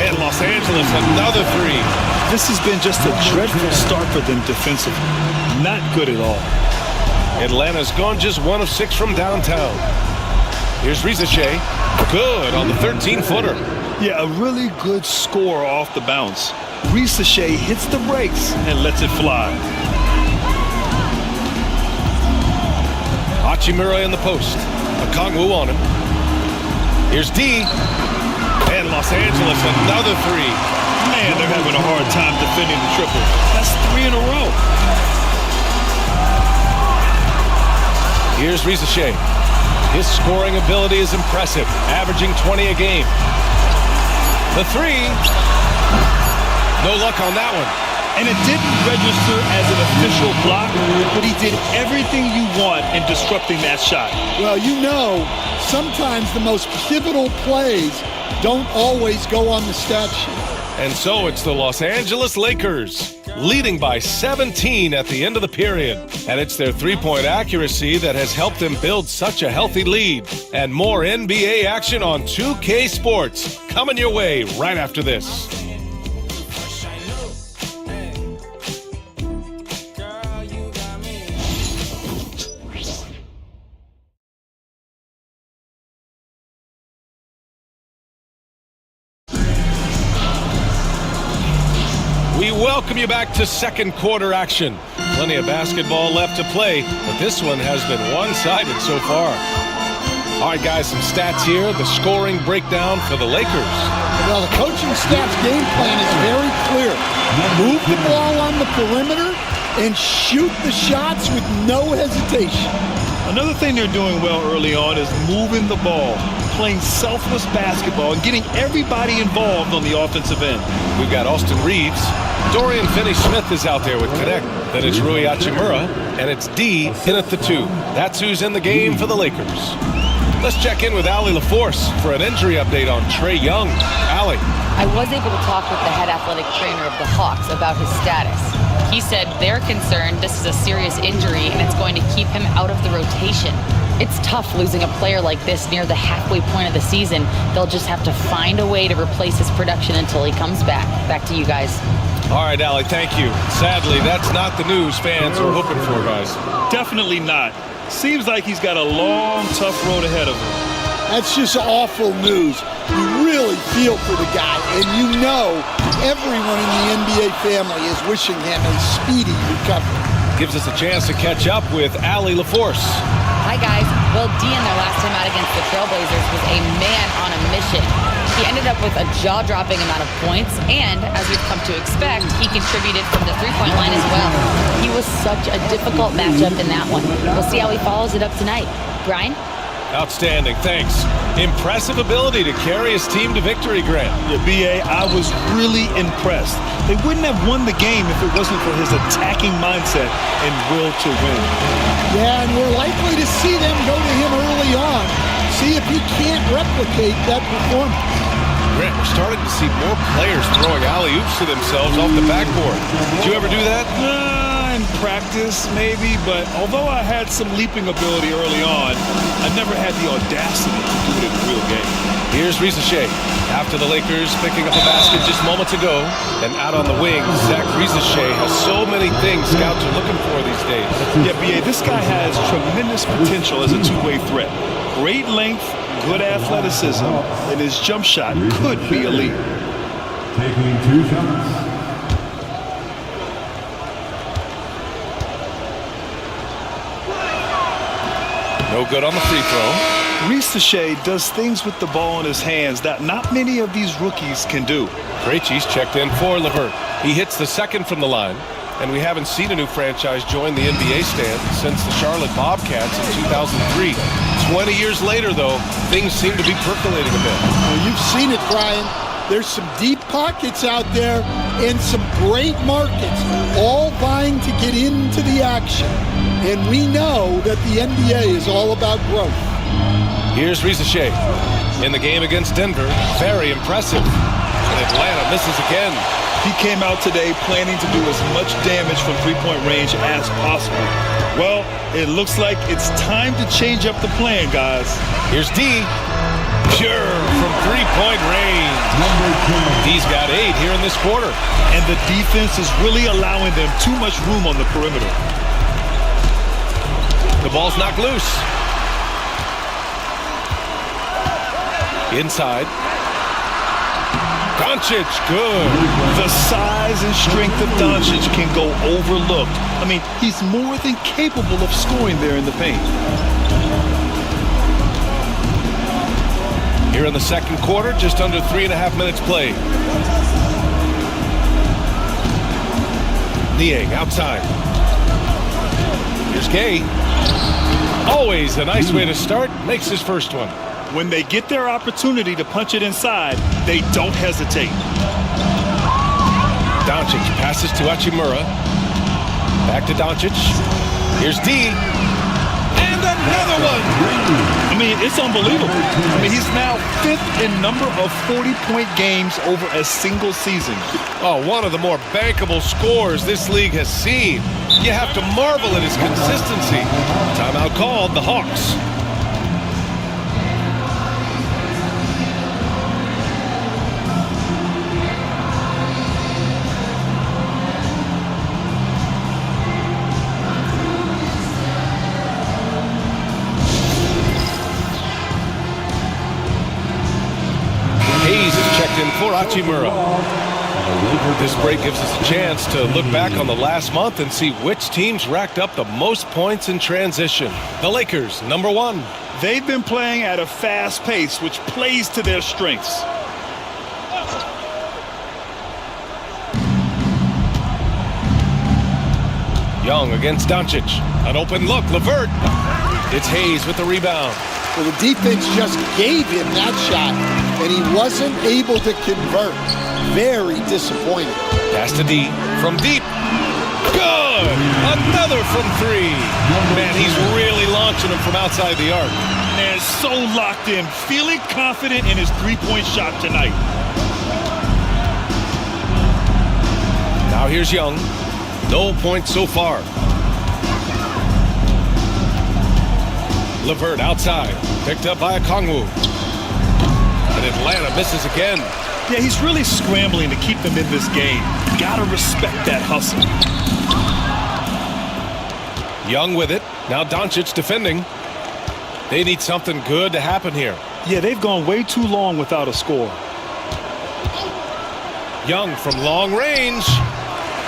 And Los Angeles, another 3. This has been just a dreadful start for them defensively. Not good at all. Atlanta's gone just 1 of 6 from downtown. Here's Risacher. Good on the 13-footer. Yeah, a really good score off the bounce. Risacher hits the brakes and lets it fly. Hachimura in the post. Okongwu on him. Here's D. And Los Angeles, another 3. Man, they're having a hard time defending the triple. That's 3 in a row. Here's Risacher. His scoring ability is impressive, averaging 20 a game. The 3. No luck on that one. And it didn't register as an official block, but he did everything you want in disrupting that shot. Well, you know, sometimes the most pivotal plays don't always go on the stat sheet. And so it's the Los Angeles Lakers, leading by 17 at the end of the period. And it's their three-point accuracy that has helped them build such a healthy lead. And more NBA action on 2K Sports coming your way right after this. We welcome you back to second quarter action. Plenty of basketball left to play, but this one has been one-sided so far. All right, guys, some stats here. The scoring breakdown for the Lakers. Well, the coaching staff's game plan is very clear. Move the ball on the perimeter and shoot the shots with no hesitation. Another thing they're doing well early on is moving the ball, playing selfless basketball, and getting everybody involved on the offensive end. We've got Austin Reeves. Dorian Finney-Smith is out there with Connect. Then it's Rui Hachimura, and it's D in at the 2. That's who's in the game for the Lakers. Let's check in with Allie LaForce for an injury update on Trae Young. Allie. I was able to talk with the head athletic trainer of the Hawks about his status. He said they're concerned this is a serious injury and it's going to keep him out of the rotation. It's tough losing a player like this near the halfway point of the season. They'll just have to find a way to replace his production until he comes back. Back to you guys. All right, Allie, thank you. Sadly, that's not the news fans were hoping for, guys. Definitely not. Seems like he's got a long, tough road ahead of him. That's just awful news. You really feel for the guy, and you know everyone in the NBA family is wishing him a speedy recovery. Gives us a chance to catch up with Allie LaForce. Hi, guys. Well, D in their last time out against the Trailblazers was a man on a mission. He ended up with a jaw-dropping amount of points, and as we've come to expect, he contributed from the three-point line as well. He was such a difficult matchup in that one. We'll see how he follows it up tonight. Brian? Outstanding, thanks. Impressive ability to carry his team to victory, Grant. Yeah, B.A., I was really impressed. They wouldn't have won the game if it wasn't for his attacking mindset and will to win. Yeah, and we're likely to see them go to him early on. See if he can't replicate that performance. Grant, we're starting to see more players throwing alley-oops to themselves off the backboard. Did you ever do that? In practice, maybe, but although I had some leaping ability early on, I never had the audacity to do it in a real game. Here's Risacher. After the Lakers picking up a basket just moments ago, and out on the wing, Zach Risacher has so many things scouts are looking for these days. Yeah, B.A., this guy has tremendous potential as a two-way threat. Great length, good athleticism, and his jump shot could be elite. Taking 2 shots. No good on the free throw. Risacher does things with the ball in his hands that not many of these rookies can do. Krejci's checked in for LeVert. He hits the second from the line, and we haven't seen a new franchise join the NBA stand since the Charlotte Bobcats in 2003. 20 years later, though, things seem to be percolating a bit. Well, you've seen it, Brian. There's some deep pockets out there and some great markets, all vying to get into the action. And we know that the NBA is all about growth. Here's Risacher. In the game against Denver, very impressive. And Atlanta misses again. He came out today planning to do as much damage from three-point range as possible. Well, it looks like it's time to change up the plan, guys. Here's D. Pure from three-point range. D's got 8 here in this quarter. And the defense is really allowing them too much room on the perimeter. The ball's knocked loose. Inside. Doncic, good. The size and strength of Doncic can go overlooked. I mean, he's more than capable of scoring there in the paint. Here in the second quarter, just under 3.5 minutes played. Niang outside. Here's Gay. Always a nice way to start. Makes his first one. When they get their opportunity to punch it inside, they don't hesitate. Doncic passes to Hachimura. Back to Doncic. Here's D. And another one. I mean, it's unbelievable. I mean, he's now 5th in number of 40-point games over a single season. Oh, one of the more bankable scores this league has seen. You have to marvel at his consistency. Timeout called, the Hawks. For Hachimura. This break gives us a chance to look back on the last month and see which teams racked up the most points in transition. The Lakers, number 1. They've been playing at a fast pace, which plays to their strengths. Young against Doncic. An open look, LeVert. It's Hayes with the rebound. Well, the defense just gave him that shot, and he wasn't able to convert. Very disappointing. Pass to D from deep. Good! Another from 3. Man, he's really launching them from outside the arc. Man, so locked in, feeling confident in his three-point shot tonight. Now here's Young. No points so far. LeVert outside. Picked up by Okongwu. And Atlanta misses again. Yeah, he's really scrambling to keep them in this game. Gotta respect that hustle. Young with it. Now Doncic defending. They need something good to happen here. Yeah, they've gone way too long without a score. Young from long range.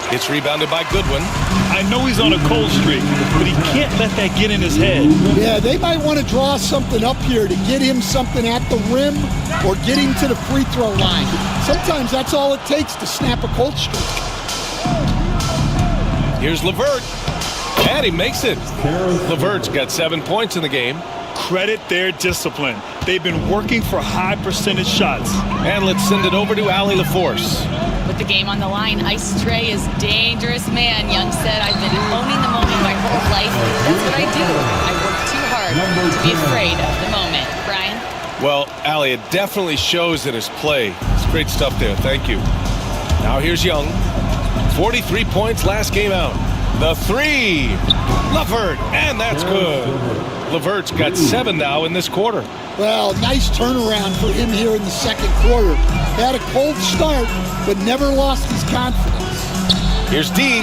It's rebounded by Goodwin. I know he's on a cold streak, but he can't let that get in his head. Yeah, they might want to draw something up here to get him something at the rim or get him to the free throw line. Sometimes that's all it takes to snap a cold streak. Here's LeVert. And he makes it. LeVert's got 7 points in the game. Credit their discipline. They've been working for high percentage shots. And let's send it over to Allie LaForce. With the game on the line, Ice Trey is dangerous man. Young said, I've been owning the moment my whole life. That's what I do. I work too hard to be afraid of the moment. Brian? Well, Allie, it definitely shows in his play. It's great stuff there. Thank you. Now here's Young. 43 points last game out. The 3. LeVert, and that's good. LeVert's got 7 now in this quarter. Well, nice turnaround for him here in the second quarter. Had a cold start, but never lost his confidence. Here's D.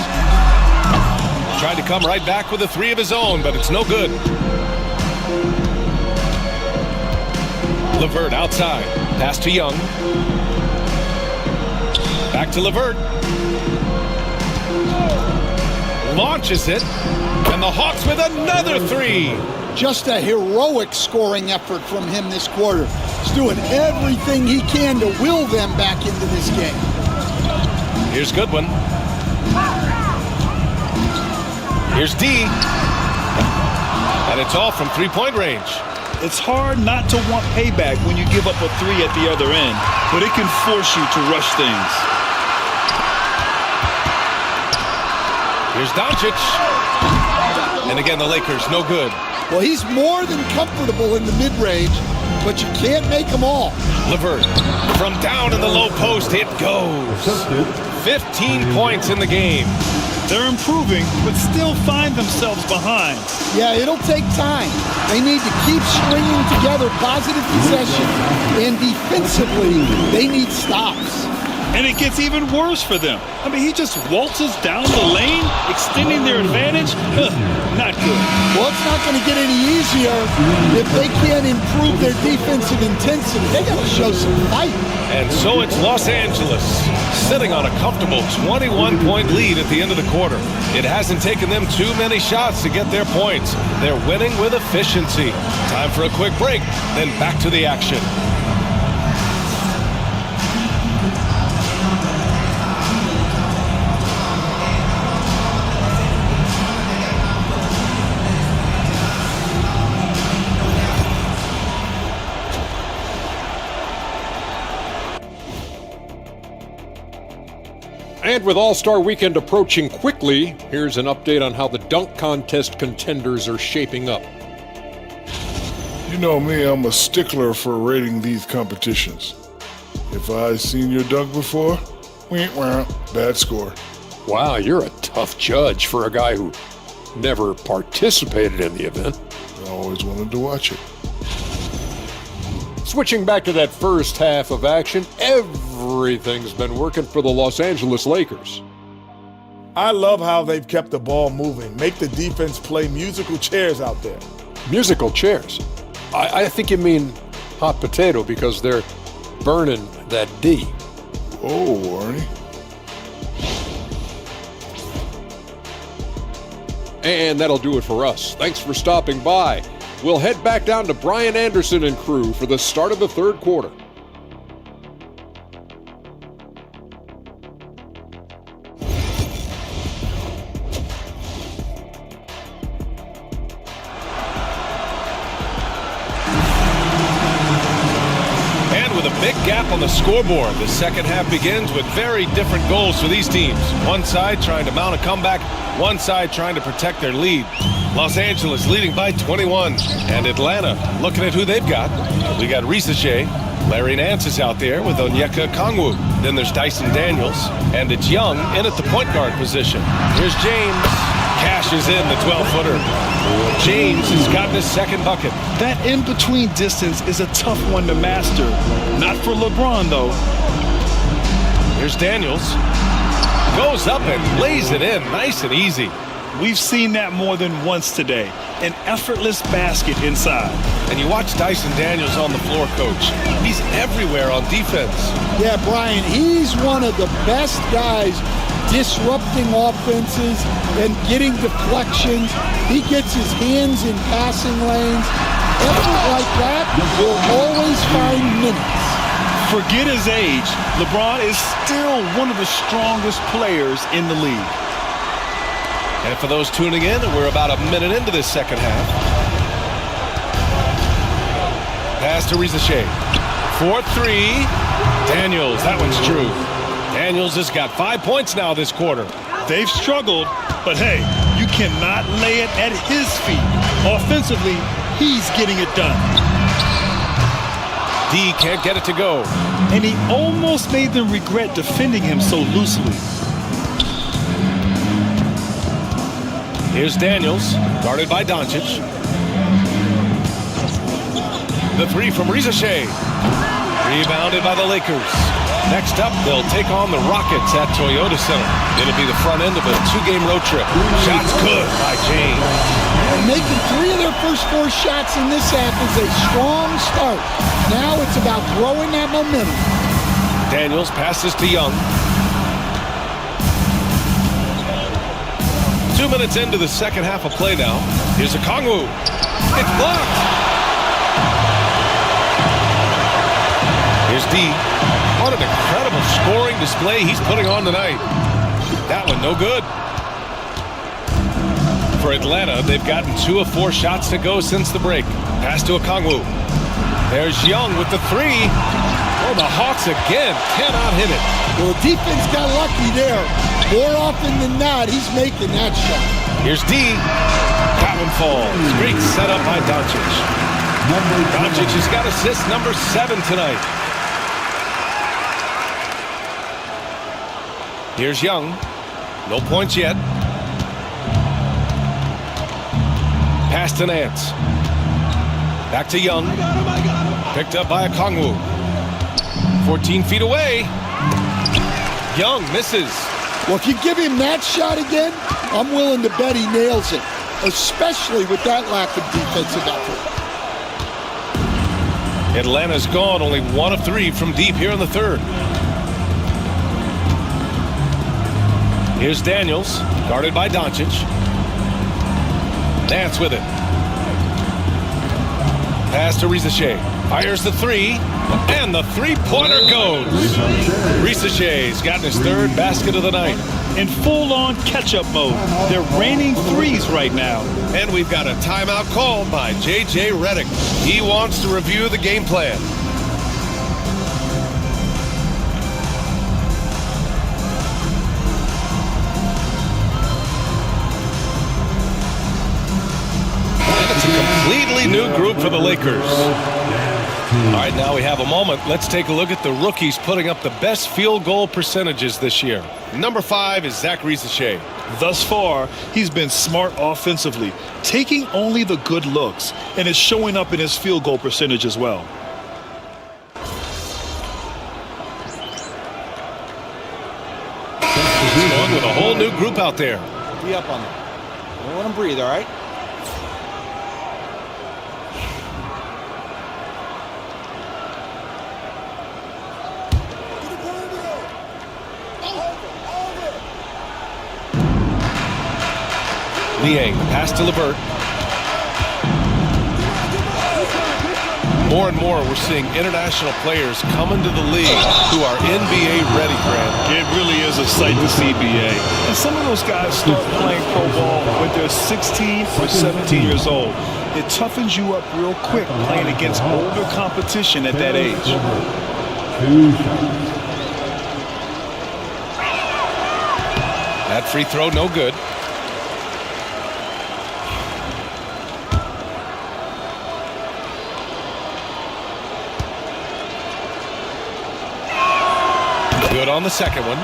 Tried to come right back with a 3 of his own, but it's no good. LeVert outside. Pass to Young. Back to LeVert. Launches it. And the Hawks with another 3. Just a heroic scoring effort from him this quarter. He's doing everything he can to will them back into this game. Here's Goodwin. Here's D. And it's all from three-point range. It's hard not to want payback when you give up a 3 at the other end, but it can force you to rush things. Here's Doncic. And again, the Lakers, no good. Well, he's more than comfortable in the mid-range, but you can't make them all. LeVert from down in the low post, it goes. 15 points in the game. They're improving, but still find themselves behind. Yeah, it'll take time. They need to keep stringing together positive possession, and defensively, they need stops. And it gets even worse for them. I mean, he just waltzes down the lane, extending their advantage. Not good. Well, it's not going to get any easier if they can't improve their defensive intensity. They got to show some fight. And so it's Los Angeles, sitting on a comfortable 21-point lead at the end of the quarter. It hasn't taken them too many shots to get their points. They're winning with efficiency. Time for a quick break, then back to the action. And with All-Star Weekend approaching quickly, here's an update on how the dunk contest contenders are shaping up. You know me, I'm a stickler for rating these competitions. If I've seen your dunk before, bad score. Wow, you're a tough judge for a guy who never participated in the event. I always wanted to watch it. Switching back to that first half of action, everything's been working for the Los Angeles Lakers. I love how they've kept the ball moving. Make the defense play musical chairs out there. Musical chairs? I think you mean hot potato because they're burning that D. Oh, Arnie. And that'll do it for us. Thanks for stopping by. We'll head back down to Brian Anderson and crew for the start of the third quarter. Big gap on the scoreboard. The second half begins with very different goals for these teams. One side trying to mount a comeback, one side trying to protect their lead. Los Angeles leading by 21. And Atlanta looking at who they've got. We got Risache. Larry Nance is out there with Onyeka Okongwu. Then there's Dyson Daniels. And it's Young in at the point guard position. Here's James. Cashes in the 12-footer. James has gotten his second bucket. That in-between distance is a tough one to master. Not for LeBron, though. Here's Daniels. Goes up and lays it in nice and easy. We've seen that more than once today. An effortless basket inside. And you watch Dyson Daniels on the floor, Coach. He's everywhere on defense. Yeah, Brian, he's one of the best guys disrupting offenses and getting deflections. He gets his hands in passing lanes. Effort like that will always find minutes. Forget his age. LeBron is still one of the strongest players in the league. And for those tuning in, we're about a minute into this second half. Pass to Risache. 4-3. Daniels, that one's true. Daniels has got 5 points now this quarter. They've struggled, but hey, you cannot lay it at his feet. Offensively, he's getting it done. D can't get it to go. And he almost made them regret defending him so loosely. Here's Daniels, guarded by Doncic. The three from Risache. Rebounded by the Lakers. Next up, they'll take on the Rockets at Toyota Center. It'll be the front end of a two-game road trip. Shots good by James. And making 3 of their first 4 shots in this half is a strong start. Now it's about growing that momentum. Daniels passes to Young. 2 minutes into the second half of play now. Here's Okongwu. It's blocked. Here's D. What an incredible scoring display he's putting on tonight. That one no good. For Atlanta, they've gotten 2 of 4 shots to go since the break. Pass to Okongwu. There's Young with the 3. Oh, the Hawks again cannot hit it. Well, the defense got lucky there. More often than not, he's making that shot. Here's D. That one falls. Great setup by Doncic. Doncic has got assist number 7 tonight. Here's Young. No points yet. Pass to Nance. Back to Young. Picked up by Okongwu. 14 feet away. Young misses. Well, if you give him that shot again, I'm willing to bet he nails it, especially with that lack of defensive effort. Atlanta's gone only 1 of 3 from deep here in the third. Here's Daniels, guarded by Doncic. Nance with it. Pass to Risache. Fires the 3, and the 3-pointer goes. Risache's gotten his 3rd basket of the night. In full-on catch-up mode. They're raining threes right now. And we've got a timeout called by J.J. Redick. He wants to review the game plan. It's a completely new group for the Lakers. All right, now we have a moment. Let's take a look at the rookies putting up the best field goal percentages this year. Number 5 is Zach Risache. Thus far, he's been smart offensively, taking only the good looks, and it's showing up in his field goal percentage as well. He's going with a whole new group out there. Be up on it. Don't let him breathe, all right? Niang, pass to LeVert. More and more, we're seeing international players come into the league who are NBA ready, Grant. It really is a sight to see, BA. And some of those guys start playing pro ball when they're 16 or 17 years old. It toughens you up real quick playing against older competition at that age. That free throw, no good. Good on the second one.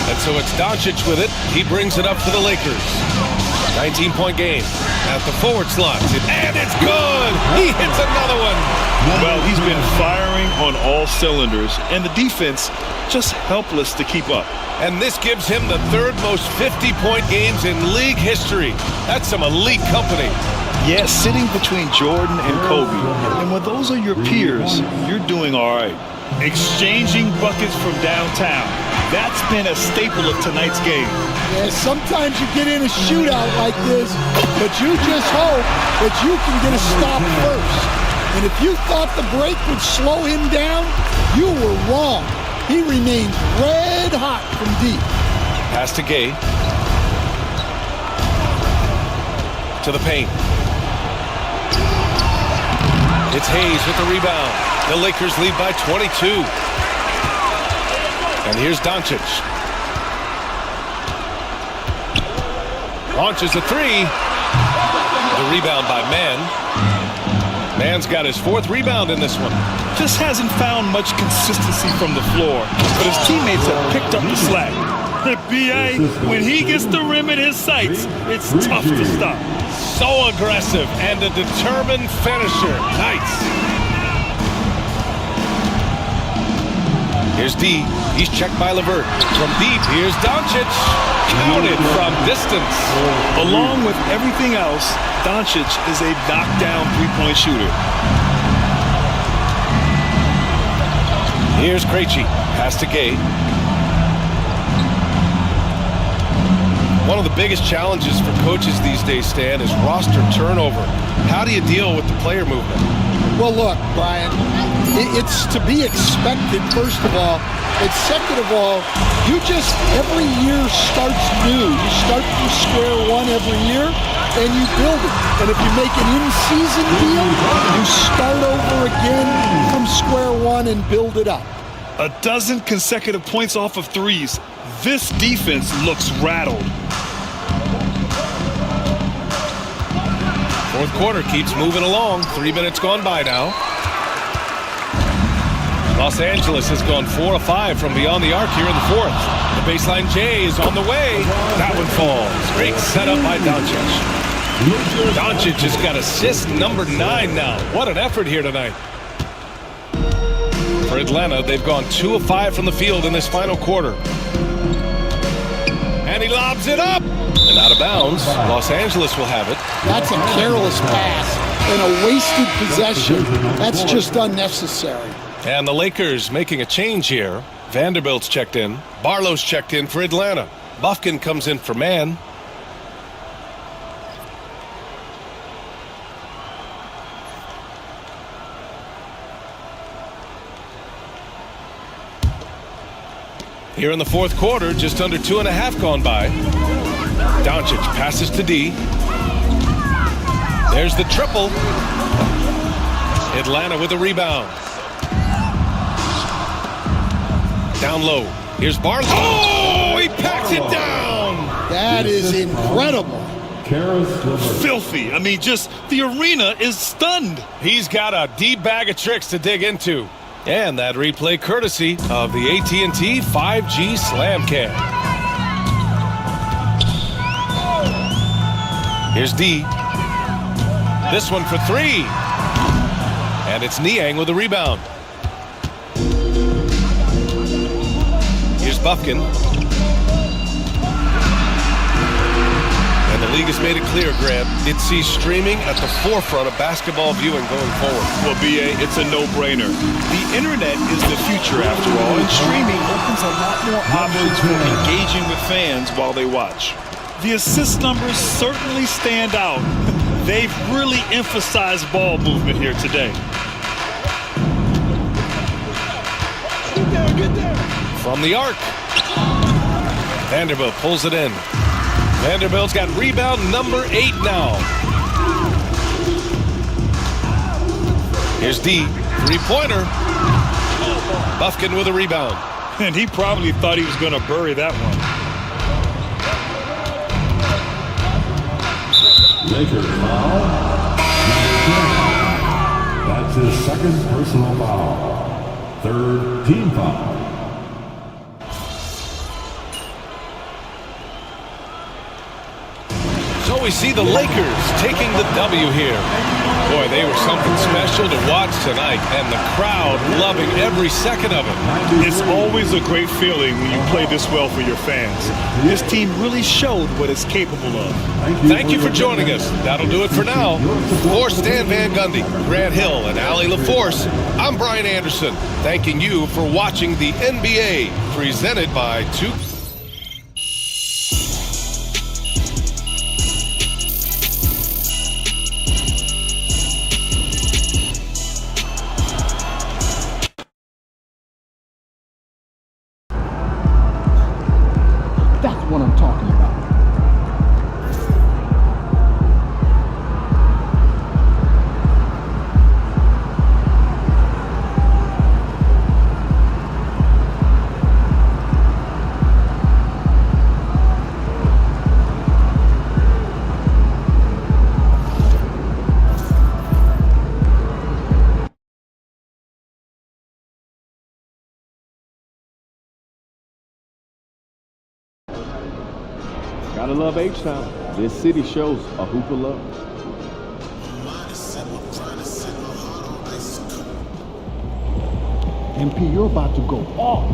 And so it's Doncic with it. He brings it up for the Lakers. 19-point game at the forward slot. And it's good! He hits another one! Well, he's been firing on all cylinders, and the defense just helpless to keep up. And this gives him the third most 50-point games in league history. That's some elite company. Yeah, sitting between Jordan and Kobe. And when those are your peers, you're doing all right. Exchanging buckets from downtown. That's been a staple of tonight's game. Yeah, sometimes you get in a shootout like this, but you just hope that you can get a stop first. And if you thought the break would slow him down, you were wrong. He remains red hot from deep. Pass to Gay. To the paint. It's Hayes with the rebound. The Lakers lead by 22. And here's Doncic. Launches a three. The rebound by Mann. Mann's got his fourth rebound in this one. Just hasn't found much consistency from the floor, but his teammates have picked up the slack. B.A., when he gets the rim in his sights, it's tough to stop. So aggressive and a determined finisher. Nice. Here's D. He's checked by LeVert. From deep, here's Doncic. Counted from distance. Along with everything else, Doncic is a knockdown three-point shooter. Here's Krejci. Pass to Gay. One of the biggest challenges for coaches these days, Stan, is roster turnover. How do you deal with the player movement? Well, look, Brian, it's to be expected, first of all. And second of all, you just, every year starts new. You start from square one every year, and you build it. And if you make an in-season deal, you start over again from square one and build it up. A dozen consecutive points off of threes. This defense looks rattled. Fourth quarter keeps moving along. 3 minutes gone by now. Los Angeles has gone 4 of 5 from beyond the arc here in the fourth. The baseline J is on the way. That one falls. Great setup by Doncic. Doncic has got assist number 9 now. What an effort here tonight. For Atlanta, they've gone 2 of 5 from the field in this final quarter. And he lobs it up. And out of bounds. Los Angeles will have it. That's a careless pass and a wasted possession. That's just unnecessary. And the Lakers making a change here. Vanderbilt's checked in. Barlow's checked in for Atlanta. Bufkin comes in for Mann. Here in the fourth quarter, just under 2.5 gone by. Doncic passes to D. There's the triple. Atlanta with the rebound. Down low. Here's Barlow. Oh, he packs it down. That is incredible. Filthy. I mean, just the arena is stunned. He's got a deep bag of tricks to dig into. And that replay courtesy of the AT&T 5G Slam Cam. Here's D. This one for 3. And it's Niang with the rebound. Here's Bufkin. And the league has made it clear, Graham, it sees streaming at the forefront of basketball viewing going forward. Well, BA, it's a no-brainer. The internet is the future, after all, and streaming opens teams a lot more options for engaging with fans while they watch. The assist numbers certainly stand out. They've really emphasized ball movement here today. From the arc. Vanderbilt pulls it in. Vanderbilt's got rebound number 8 now. Here's D. Three-pointer. Bufkin with a rebound. And he probably thought he was going to bury that one. Lakers foul. That's his second personal foul. Third team foul. So we see the Lakers taking the W here. Boy, they were something special to watch tonight, and the crowd loving every second of it. It's always a great feeling when you play this well for your fans. This team really showed what it's capable of. Thank you for joining us. That'll do it for now. For Stan Van Gundy, Grant Hill, and Allie LaForce, I'm Brian Anderson, thanking you for watching the NBA, presented by 2. That's what I'm talking about. Gotta love H-Town. This city shows a hoop of love. MP, you're about to go off.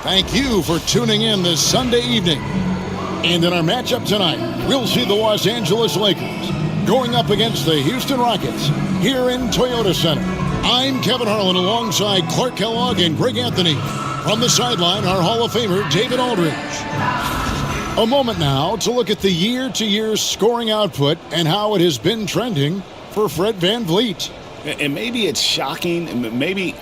Thank you for tuning in this Sunday evening. And in our matchup tonight, we'll see the Los Angeles Lakers going up against the Houston Rockets here in Toyota Center. I'm Kevin Harlan alongside Clark Kellogg and Greg Anthony. From the sideline, our Hall of Famer, David Aldridge. A moment now to look at the year-to-year scoring output and how it has been trending for Fred VanVleet. And maybe it's shocking, maybe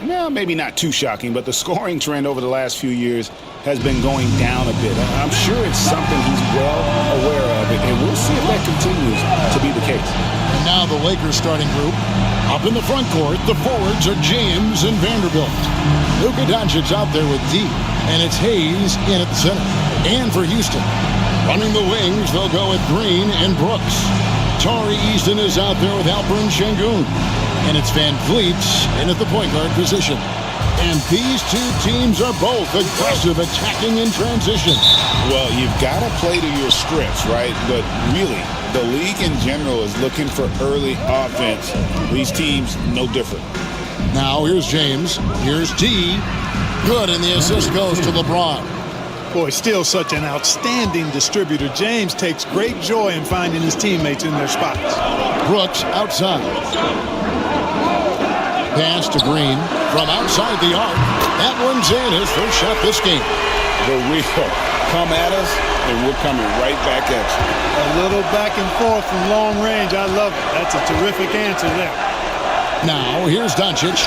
not too shocking, but the scoring trend over the last few years has been going down a bit. I'm sure it's something he's well aware of, and we'll see if that continues to be the case. And now the Lakers starting group. Up in the front court, the forwards are James and Vanderbilt. Luka Doncic's out there with D, and it's Hayes in at the center. And for Houston, running the wings, they'll go with Green and Brooks. Tari Easton is out there with Alperen Sengun. And it's VanVleet in at the point guard position. And these two teams are both aggressive, attacking in transition. Well, you've got to play to your strengths, right? But really, the league in general is looking for early offense. These teams, no different. Now, here's James. Here's D. Good, and the assist goes to LeBron. Boy, still such an outstanding distributor. James takes great joy in finding his teammates in their spots. Brooks outside. Pass to Green from outside the arc. That one's in, his first shot this game. The real come at us, and we're coming right back at you. A little back and forth from long range. I love it. That's a terrific answer there. Now, here's Doncic.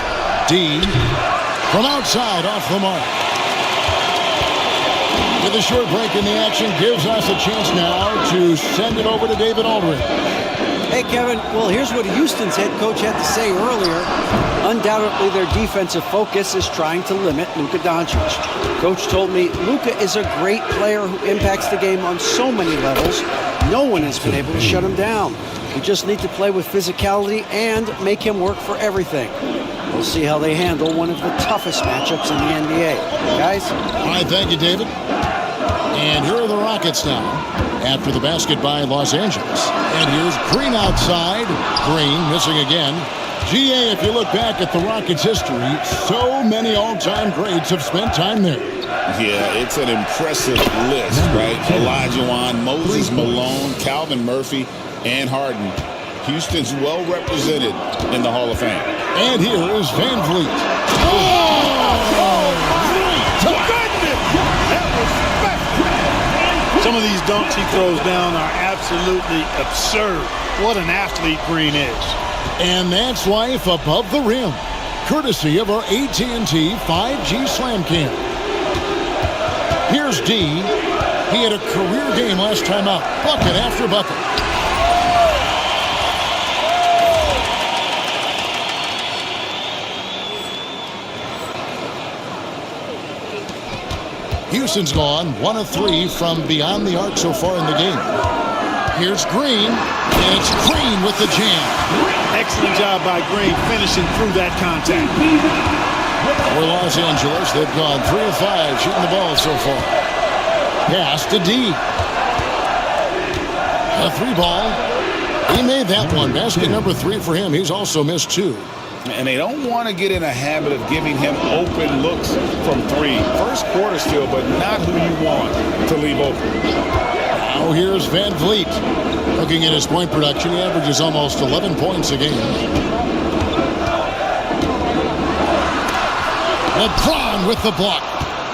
D from outside off the mark. With a short break in the action, gives us a chance now to send it over to David Aldridge. Hey, Kevin. Well, here's what Houston's head coach had to say earlier. Undoubtedly, their defensive focus is trying to limit Luka Doncic. Coach told me Luka is a great player who impacts the game on so many levels. No one has been able to shut him down. We just need to play with physicality and make him work for everything. We'll see how they handle one of the toughest matchups in the NBA. Guys? All right, thank you, David. And here are the Rockets now after the basket by Los Angeles. And here's Green outside. Green missing again. GA, if you look back at the Rockets' history, so many all-time greats have spent time there. Yeah, it's an impressive list, right? Olajuwon, Moses Malone, Calvin Murphy, and Harden. Houston's well represented in the Hall of Fame. And here is Van Vliet. Some of these dunks he throws down are absolutely absurd. What an athlete Green is. And that's life above the rim, courtesy of our AT&T 5G Slam Cam. Here's D. He had a career game last time out, bucket after bucket. Houston's gone 1 of 3 from beyond the arc so far in the game. Here's Green, and it's Green with the jam. Excellent job by Green finishing through that contact. For Los Angeles, they've gone 3 of 5 shooting the ball so far. Pass to D. A 3-ball. He made that one. Basket number 3 for him. He's also missed 2. And they don't want to get in a habit of giving him open looks from 3. First quarter still, but not who you want to leave open. Now here's Van Vliet. Looking at his point production, he averages almost 11 points a game. LeBron with the block.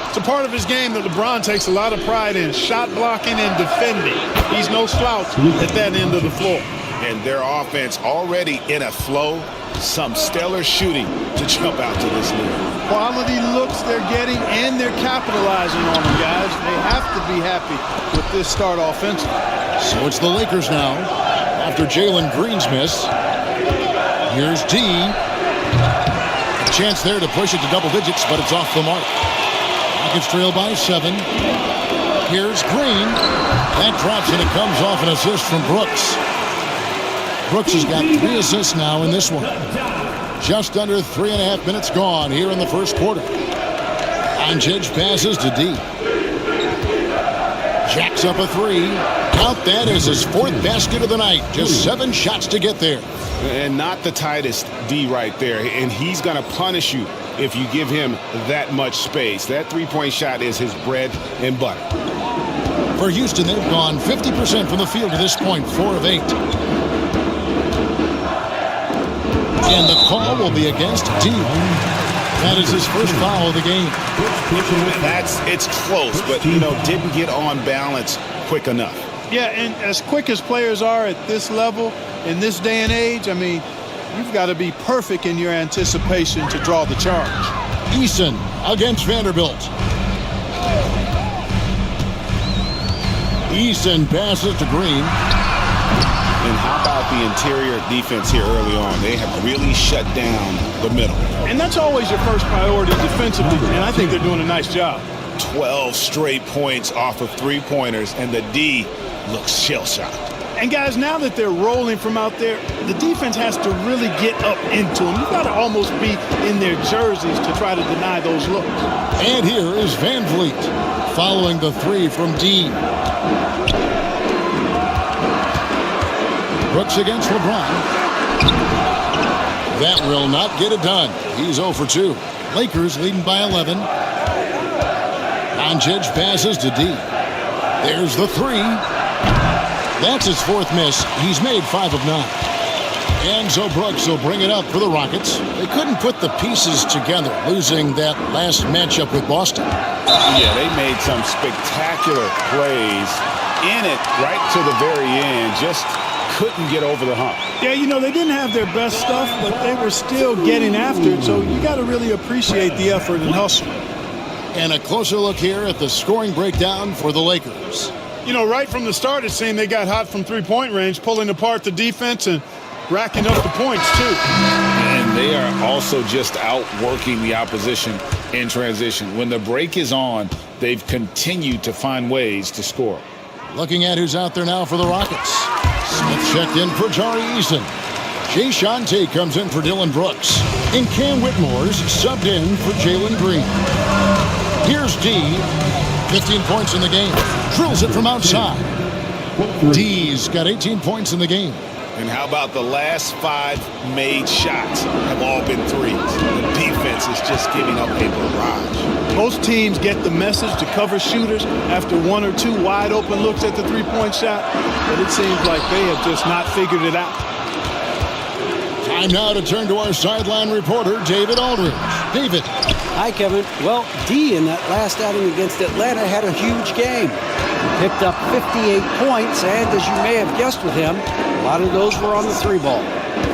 It's a part of his game that LeBron takes a lot of pride in, shot blocking and defending. He's no slouch at that end of the floor. And their offense already in a flow. Some stellar shooting to jump out to this league. Quality looks they're getting, and they're capitalizing on them, guys. They have to be happy with this start offensively. So it's the Lakers now after Jalen Green's miss. Here's D. A chance there to push it to double digits, but it's off the mark. Rockets trail by 7. Here's Green. That drops, and it comes off an assist from Brooks. Brooks has got 3 assists now in this one. Just under 3.5 minutes gone here in the first quarter. Doncic passes to D. Jacks up a 3. Count that as his 4th basket of the night. Just 7 shots to get there. And not the tightest D right there. And he's going to punish you if you give him that much space. That 3-point shot is his bread and butter. For Houston, they've gone 50% from the field to this point, 4 of 8. And the call will be against D. That is his first foul of the game. It's close, but, didn't get on balance quick enough. Yeah, and as quick as players are at this level, in this day and age, I mean, you've got to be perfect in your anticipation to draw the charge. Eason against Vanderbilt. Eason passes to Green. And how about the interior defense here early on? They have really shut down the middle. And that's always your first priority defensively, and I think they're doing a nice job. 12 straight points off of 3-pointers, and the D looks shell-shocked. And guys, now that they're rolling from out there, the defense has to really get up into them. You've got to almost be in their jerseys to try to deny those looks. And here is Van Vliet following the 3 from D. Brooks against LeBron. That will not get it done. He's 0 for 2. Lakers leading by 11. Doncic passes to D. There's the three. That's his fourth miss. He's made 5 of 9. Enzo Brooks will bring it up for the Rockets. They couldn't put the pieces together, losing that last matchup with Boston. Yeah, they made some spectacular plays in it right to the very end. Just couldn't get over the hump. Yeah, you know, they didn't have their best stuff, but they were still getting after it. So you got to really appreciate the effort and hustle. And a closer look here at the scoring breakdown for the Lakers. You know, right from the start, it seemed they got hot from three-point range, pulling apart the defense and racking up the points, too. And they are also just outworking the opposition in transition. When the break is on, they've continued to find ways to score. Looking at who's out there now for the Rockets. Smith checked in for Tari Eason. Jay Shante comes in for Dylan Brooks. And Cam Whitmore's subbed in for Jalen Green. Here's D. 15 points in the game. Drills it from outside. D's got 18 points in the game. And how about the last 5 made shots have all been threes? The defense is just giving up a barrage. Most teams get the message to cover shooters after 1 or 2 wide open looks at the three-point shot, but it seems like they have just not figured it out. Time now to turn to our sideline reporter, David Aldridge. David. Hi, Kevin. Well, D in that last outing against Atlanta had a huge game. He picked up 58 points, and as you may have guessed with him, a lot of those were on the 3-ball.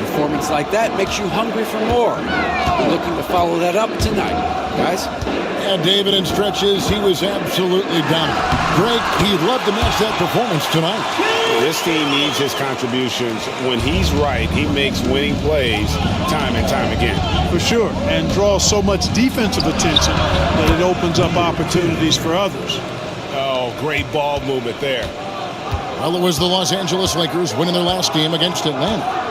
Performance like that makes you hungry for more. We're looking to follow that up tonight, guys. Yeah, David, in stretches, he was absolutely dominant. Greg, he'd love to match that performance tonight. This team needs his contributions. When he's right, he makes winning plays time and time again. For sure, and draws so much defensive attention that it opens up opportunities for others. Oh, great ball movement there. Well, it was the Los Angeles Lakers winning their last game against Atlanta.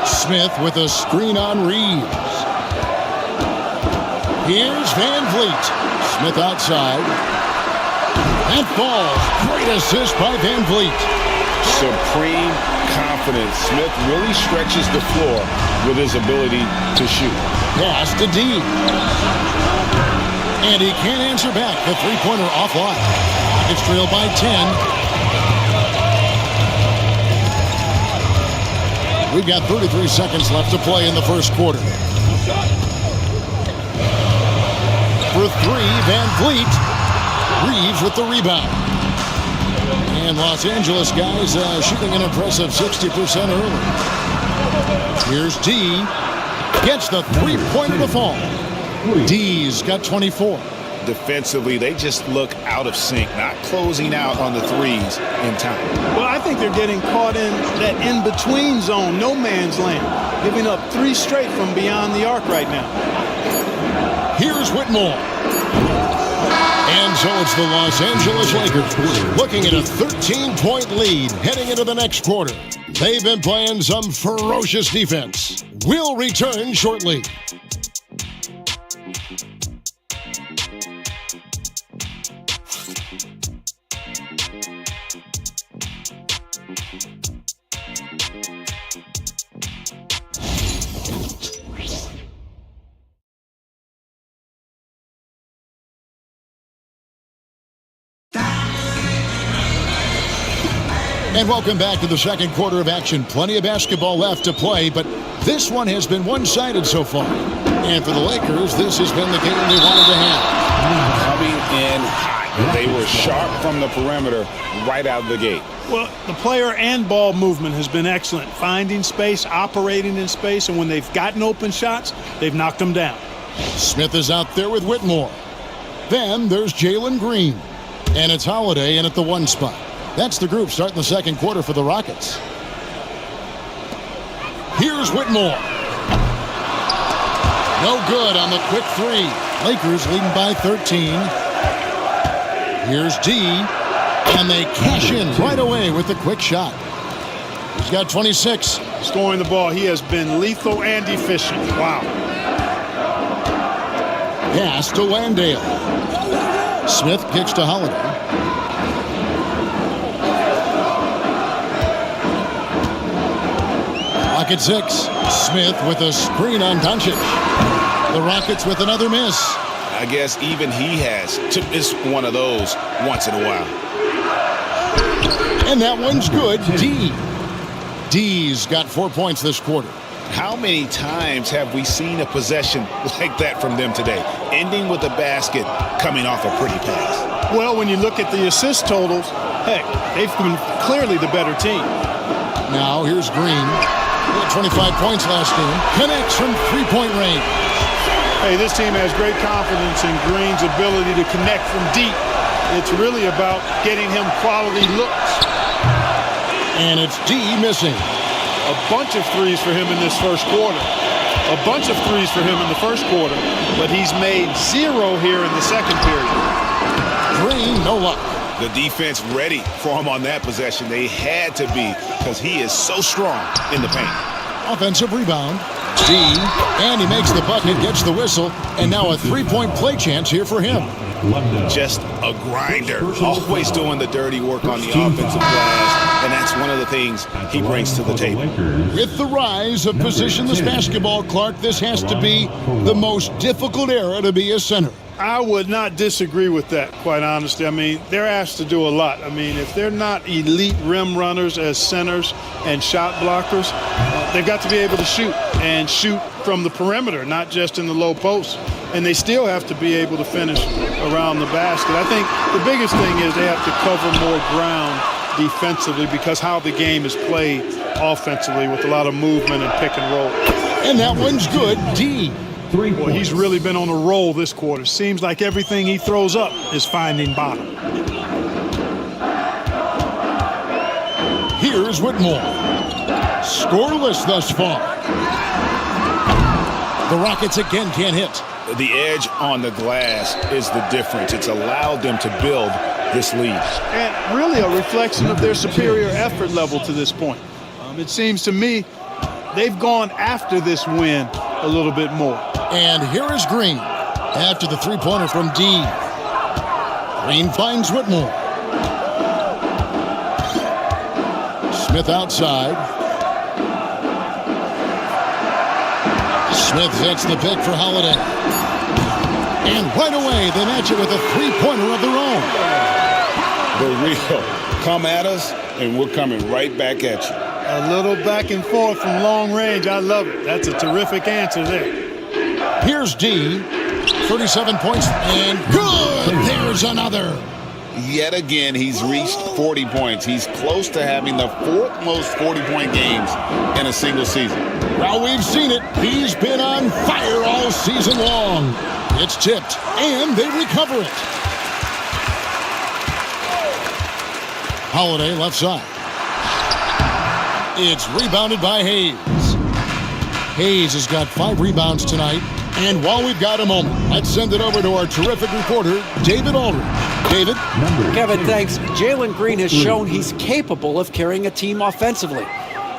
Smith with a screen on Reeves. Here's Van Vliet. Smith outside. That falls. Great assist by Van Vliet. Supreme confidence. Smith really stretches the floor with his ability to shoot. Pass to D. And he can't answer back. The three-pointer offline. Rockets trail by 10. We've got 33 seconds left to play in the first quarter. For 3, Van Vliet. Reeves with the rebound. And Los Angeles guys shooting an impressive 60% early. Here's D. Gets the three-pointer to fall. D's got 24. Defensively, they just look out of sync, not closing out on the threes in time. Well, I think they're getting caught in that in-between zone, no man's land, giving up 3 straight from beyond the arc right now. Here's Whitmore. And so it's the Los Angeles Lakers looking at a 13-point lead heading into the next quarter. They've been playing some ferocious defense. We'll return shortly. And welcome back to the second quarter of action. Plenty of basketball left to play, but this one has been one-sided so far. And for the Lakers, this has been the game they wanted to have. Coming in hot. They were sharp from the perimeter right out of the gate. Well, the player and ball movement has been excellent. Finding space, operating in space, and when they've gotten open shots, they've knocked them down. Smith is out there with Whitmore. Then there's Jalen Green. And it's Holiday in at the 1 spot. That's the group starting the second quarter for the Rockets. Here's Whitmore. No good on the quick 3. Lakers leading by 13. Here's D. And they cash in right away with the quick shot. He's got 26. Scoring the ball, he has been lethal and efficient. Wow. Pass to Landale. Smith kicks to Holiday. Rocket 6. Smith with a screen on Doncic. The Rockets with another miss. I guess even he has to miss one of those once in a while. And that one's good. D's got 4 points this quarter. How many times have we seen a possession like that from them today, ending with a basket coming off a pretty pass? Well, when you look at the assist totals, heck, they've been clearly the better team. Now here's Green. He had 25 points last game. Connects from three-point range. Hey, this team has great confidence in Green's ability to connect from deep. It's really about getting him quality looks. And it's D missing. A bunch of threes for him in this first quarter. A bunch of threes for him in the first quarter, but he's made 0 here in the second period. Green, no luck. The defense ready for him on that possession. They had to be, because he is so strong in the paint. Offensive rebound. D, and he makes the bucket, gets the whistle, and now a three-point play chance here for him. Just a grinder, always doing the dirty work on the offensive glass, and that's one of the things he brings to the table. With the rise of positionless basketball, Clark, this has to be the most difficult era to be a center. I would not disagree with that, quite honestly. I mean, they're asked to do a lot. I mean, if they're not elite rim runners as centers and shot blockers, they've got to be able to shoot and shoot from the perimeter, not just in the low post. And they still have to be able to finish around the basket. I think the biggest thing is they have to cover more ground defensively because how the game is played offensively with a lot of movement and pick and roll. And that one's good. D. Boy, he's really been on a roll this quarter. Seems like everything he throws up is finding bottom. Here's Whitmore. Scoreless thus far. The Rockets again can't hit. The edge on the glass is the difference. It's allowed them to build this lead. And really a reflection of their superior effort level to this point. It seems to me they've gone after this win a little bit more. And here is Green after the three-pointer from D. Green finds Whitmore. Smith outside. Smith hits the pick for Holiday. And right away, they match it with a three-pointer of their own. The real come at us, and we're coming right back at you. A little back and forth from long range. I love it. That's a terrific answer there. Here's D. 37 points, and good! There's another. Yet again, he's reached 40 points. He's close to having the fourth most 40-point games in a single season. Well, we've seen it. He's been on fire all season long. It's tipped, and they recover it. Holiday left side. It's rebounded by Hayes. Hayes has got 5 rebounds tonight. And while we've got a moment, let's send it over to our terrific reporter, David Aldridge. David? Kevin, thanks. Jalen Green has shown he's capable of carrying a team offensively.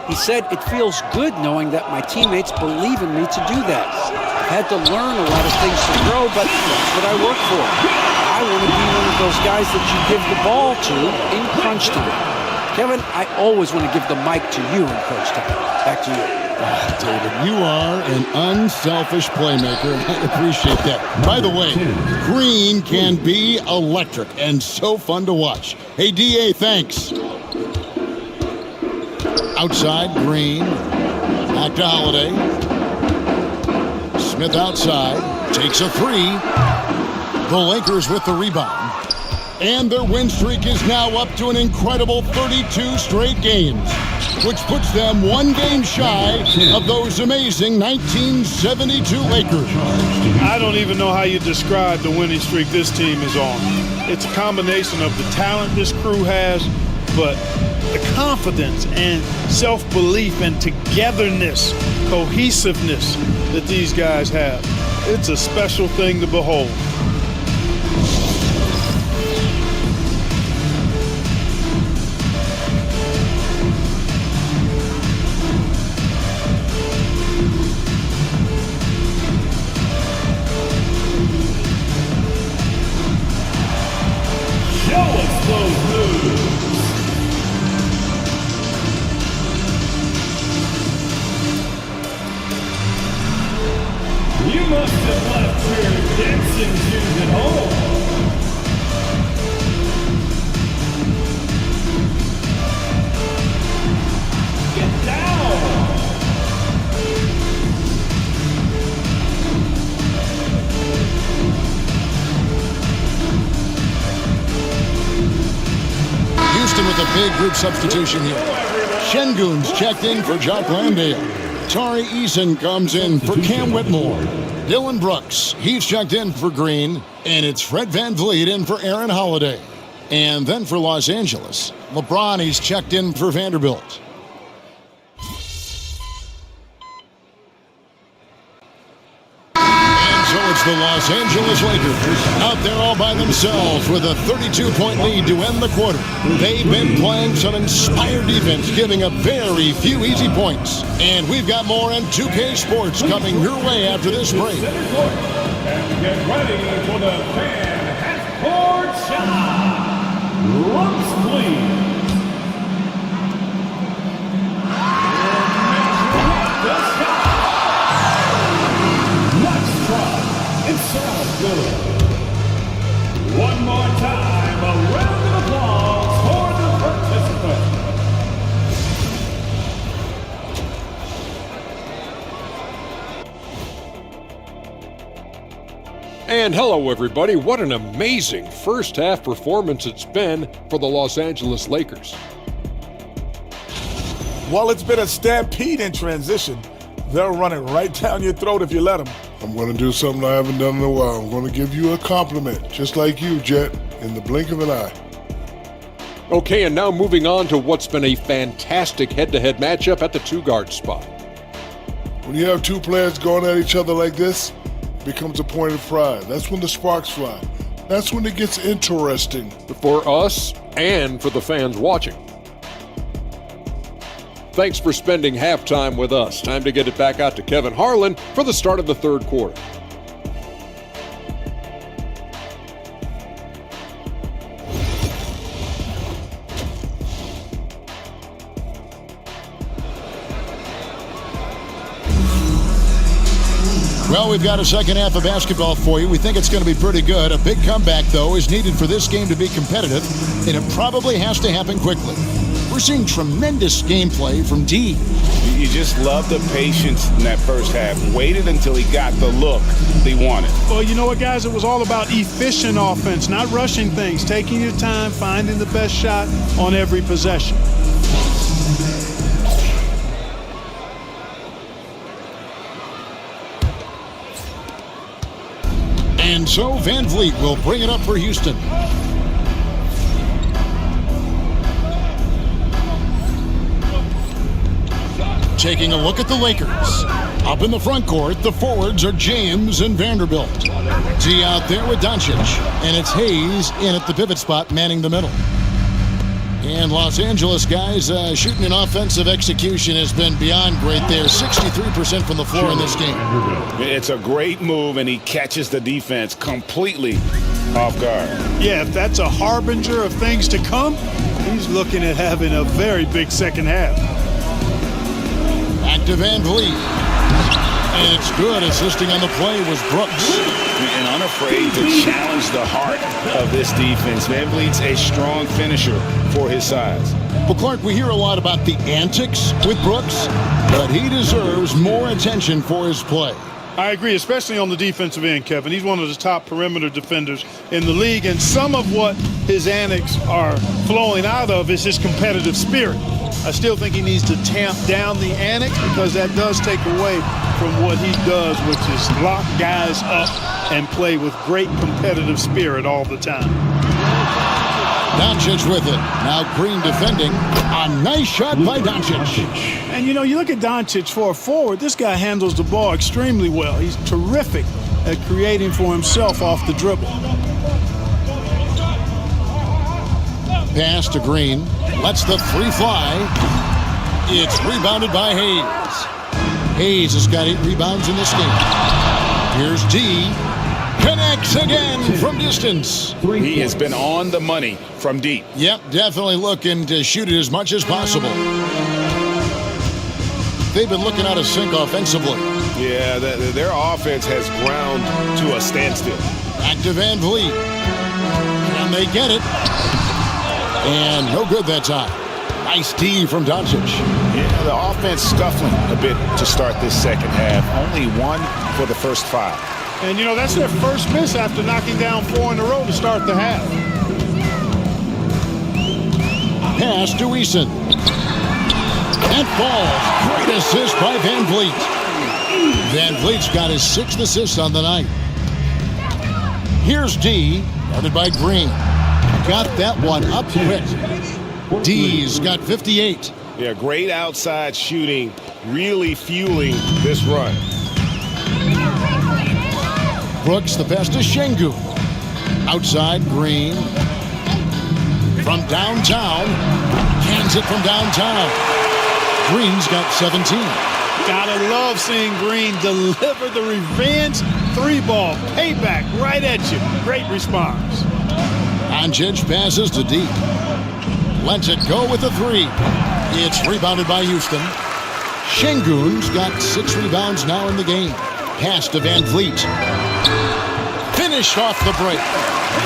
He said, "It feels good knowing that my teammates believe in me to do that. I've had to learn a lot of things to grow, but that's what I work for. I want to be one of those guys that you give the ball to in crunch time." Kevin, I always want to give the mic to you in crunch time. Back to you. David, you are an unselfish playmaker, and I appreciate that. By the way, Green can be electric and so fun to watch. Hey, D.A., thanks. Outside, Green. Back to Holiday. Smith outside. Takes a three. The Lakers with the rebound. And their win streak is now up to an incredible 32 straight games, which puts them one game shy of those amazing 1972 Lakers. I don't even know how you describe the winning streak this team is on. It's a combination of the talent this crew has, but the confidence and self-belief and togetherness, cohesiveness that these guys have. It's a special thing to behold. You must have left here dancing with a big group substitution here. Şengün's checked in for Jock Landale. Tari Eason comes in for Cam Whitmore. Dylan Brooks, he's checked in for Green. And it's Fred VanVleet in for Aaron Holiday. And then for Los Angeles, LeBron, he's checked in for Vanderbilt. So it's the Los Angeles Lakers out there all by themselves with a 32-point lead to end the quarter. They've been playing some inspired defense, giving up very few easy points. And we've got more on 2K Sports coming your way after this break. And get ready for the fan half-court shot. Looks clean. Good. One more time, a round of applause for the participants. And hello, everybody. What an amazing first half performance it's been for the Los Angeles Lakers. Well, it's been a stampede in transition. They're running right down your throat if you let them. I'm going to do something I haven't done in a while. I'm going to give you a compliment, just like you, Jet, in the blink of an eye. Okay, and now moving on to what's been a fantastic head-to-head matchup at the two-guard spot. When you have two players going at each other like this, it becomes a point of pride. That's when the sparks fly. That's when it gets interesting. For us and for the fans watching. Thanks for spending halftime with us. Time to get it back out to Kevin Harlan for the start of the third quarter. Well, we've got a second half of basketball for you. We think it's going to be pretty good. A big comeback, though, is needed for this game to be competitive, and it probably has to happen quickly. We're seeing tremendous gameplay from D. You just love the patience in that first half. Waited until he got the look he wanted. Well, you know what, guys? It was all about efficient offense, not rushing things, taking your time, finding the best shot on every possession. And so VanVleet will bring it up for Houston. Taking a look at the Lakers. Up in the front court, the forwards are James and Vanderbilt. D out there with Doncic. And it's Hayes in at the pivot spot, manning the middle. And Los Angeles guys, shooting an offensive execution has been beyond great there. 63% from the floor in this game. It's a great move, and he catches the defense completely off guard. Yeah, if that's a harbinger of things to come, he's looking at having a very big second half. Back to VanVleet. And it's good. Assisting on the play was Brooks. And unafraid to challenge the heart of this defense. VanVleet's a strong finisher for his size. Well, Clark, we hear a lot about the antics with Brooks, but he deserves more attention for his play. I agree, especially on the defensive end, Kevin. He's one of the top perimeter defenders in the league, and some of what his antics are flowing out of is his competitive spirit. I still think he needs to tamp down the antics because that does take away from what he does, which is lock guys up and play with great competitive spirit all the time. Doncic with it. Now Green defending. A nice shot by Doncic. And, you know, you look at Doncic for a forward, this guy handles the ball extremely well. He's terrific at creating for himself off the dribble. Pass to Green. Lets the three fly. It's rebounded by Hayes. Hayes has got 8 rebounds in this game. Here's D. Connects again from distance. He has been on the money from deep. Yep, definitely looking to shoot it as much as possible. They've been looking out of sync offensively. Yeah, their offense has ground to a standstill. Back to VanVleet. And they get it. And no good that time. Nice D from Doncic. Yeah, the offense scuffling a bit to start this second half. Only 1 for the first 5. And, you know, that's their first miss after knocking down 4 in a row to start the half. Pass to Eason. That falls. Great assist by Van Vliet. Van Vliet's got his 6th assist on the night. Here's D, guarded by Green. Got that one up quick. D's got 58. Yeah, great outside shooting, really fueling this run. Brooks, the pass to Şengün. Outside, Green. From downtown. Cans it from downtown. Green's got 17. Gotta love seeing Green deliver the revenge 3-ball. Payback right at you. Great response. Doncic passes to D. Lets it go with a 3. It's rebounded by Houston. Şengün's got 6 rebounds now in the game. Pass to Van Vliet. Finish off the break.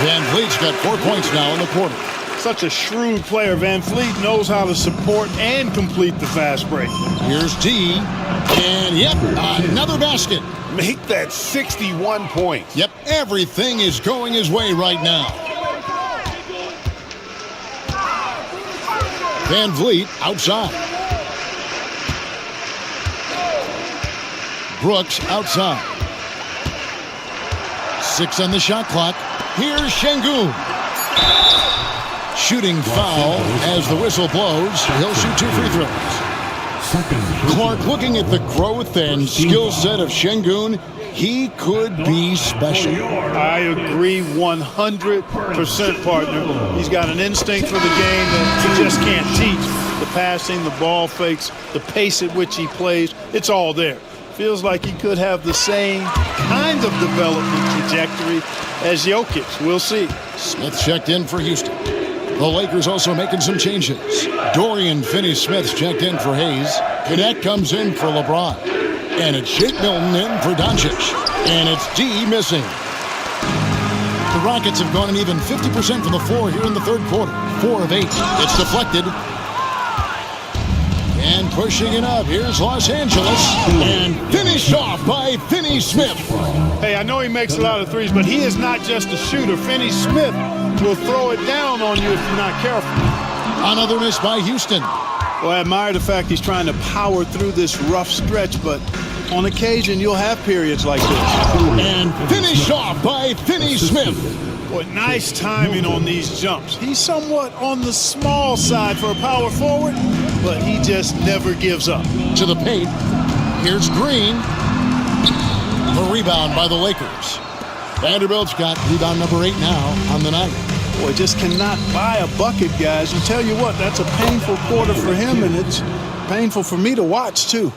Van Vliet's got 4 points now in the quarter. Such a shrewd player. Van Vliet knows how to support and complete the fast break. Here's D. And yep, another basket. Make that 61 points. Yep, everything is going his way right now. Van Vliet outside. Brooks outside. 6 on the shot clock. Here's Şengün. Shooting foul as the whistle blows. He'll shoot 2 free throws. Clark, looking at the growth and skill set of Şengün, he could be special. I agree 100%, partner. He's got an instinct for the game that he just can't teach. The passing, the ball fakes, the pace at which he plays, it's all there. Feels like he could have the same kind of development trajectory as Jokic. We'll see. Smith checked in for Houston. The Lakers also making some changes. Dorian Finney-Smith's checked in for Hayes. Cadet comes in for LeBron. And it's Shake Milton in for Doncic. And it's D missing. The Rockets have gone an even 50% from the floor here in the third quarter. 4 of 8. It's deflected. And pushing it up, here's Los Angeles. And finished off by Finney-Smith. Hey, I know he makes a lot of threes, but he is not just a shooter. Finney-Smith will throw it down on you if you're not careful. Another miss by Houston. Well, I admire the fact he's trying to power through this rough stretch, but on occasion you'll have periods like this. And finished off by Finney-Smith. Boy, nice timing on these jumps. He's somewhat on the small side for a power forward, but he just never gives up. To the paint. Here's Green. The rebound by the Lakers. Vanderbilt's got rebound number 8 now on the night. Boy, just cannot buy a bucket, guys. And tell you what, that's a painful quarter for him, and it's painful for me to watch, too.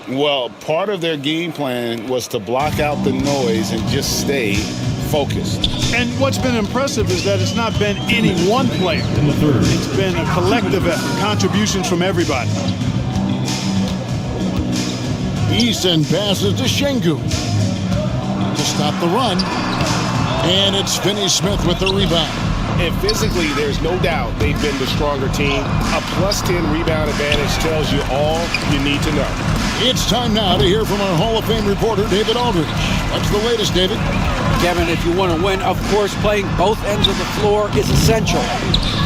Well, part of their game plan was to block out the noise and just stay focused. And what's been impressive is that it's not been any one player. It's been a collective effort, contributions from everybody. Eason passes to Şengün to stop the run. And it's Finney-Smith with the rebound. And physically, there's no doubt they've been the stronger team. A +10 rebound advantage tells you all you need to know. It's time now to hear from our Hall of Fame reporter, David Aldridge. What's the latest, David? Kevin, if you want to win, of course, playing both ends of the floor is essential.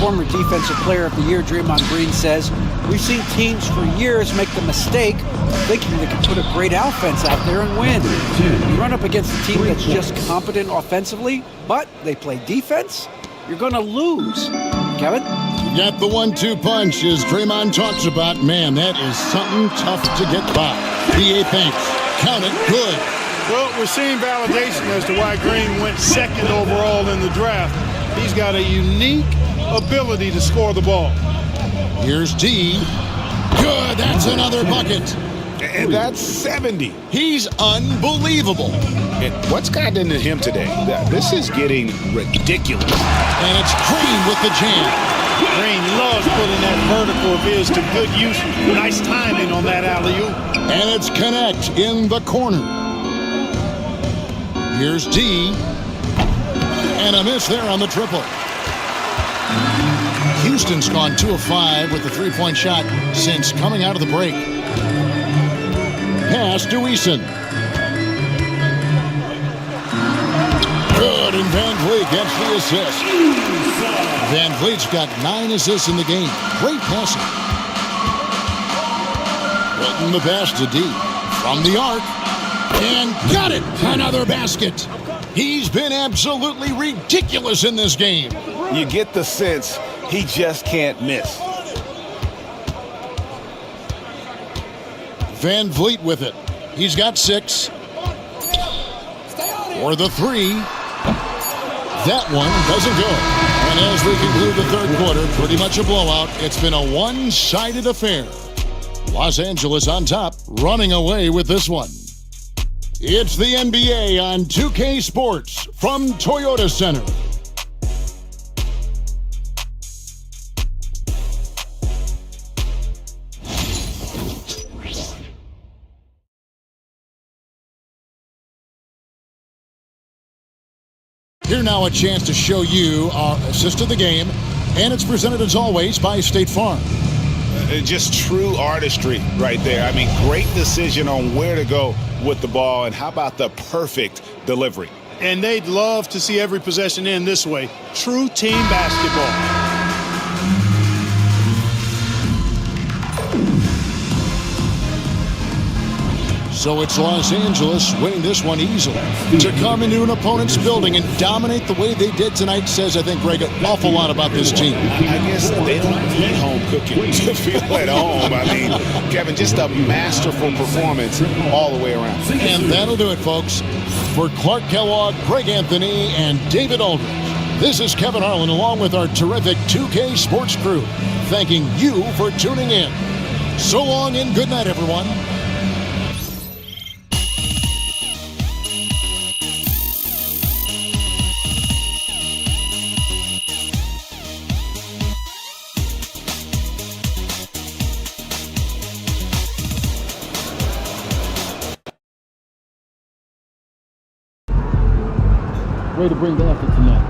Former Defensive Player of the Year Draymond Green says, we've seen teams for years make the mistake of thinking they can put a great offense out there and win. You run up against a team that's just competent offensively, but they play defense, you're going to lose. Kevin? Got the 1-2 punch, as Draymond talks about. Man, that is something tough to get by. B.A. thinks. Count it. Good. Well, we're seeing validation as to why Green went 2nd overall in the draft. He's got a unique ability to score the ball. Here's D. Good. That's another bucket. And that's 70. He's unbelievable. And what's gotten into him today? This is getting ridiculous. And it's Green with the jam. Green loves putting that vertical of his to good use. Nice timing on that alley-oop. And it's Connect in the corner. Here's D. And a miss there on the triple. Houston's gone 2 of 5 with the 3-point shot since coming out of the break. Pass to Eason. Good, and Van Vliet gets the assist. Van Vliet's got 9 assists in the game. Great passing. Wilton the pass to D. From the arc. And got it! Another basket. He's been absolutely ridiculous in this game. You get the sense he just can't miss. Van Vliet with it. He's got 6. For the 3. That one doesn't go. And as we conclude the third quarter, pretty much a blowout. It's been a one-sided affair. Los Angeles on top, running away with this one. It's the NBA on 2K Sports from Toyota Center. Here now a chance to show you our assist of the game, and it's presented as always by State Farm. Just true artistry right there. I mean, great decision on where to go with the ball, and how about the perfect delivery? And they'd love to see every possession end this way. True team basketball. So it's Los Angeles winning this one easily. To come into an opponent's building and dominate the way they did tonight says, I think, Greg, an awful lot about this team. I guess they don't need home cooking to feel at home. I mean, Kevin, just a masterful performance all the way around. And that'll do it, folks. For Clark Kellogg, Greg Anthony, and David Aldridge, this is Kevin Harlan along with our terrific 2K Sports crew, thanking you for tuning in. So long and good night, everyone. Way to bring the effort tonight.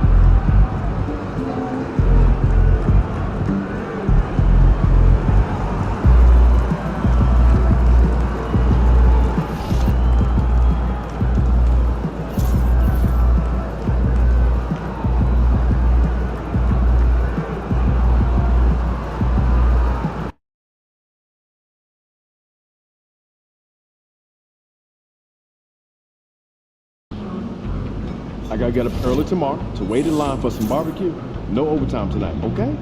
I gotta get up early tomorrow to wait in line for some barbecue. No overtime tonight, okay?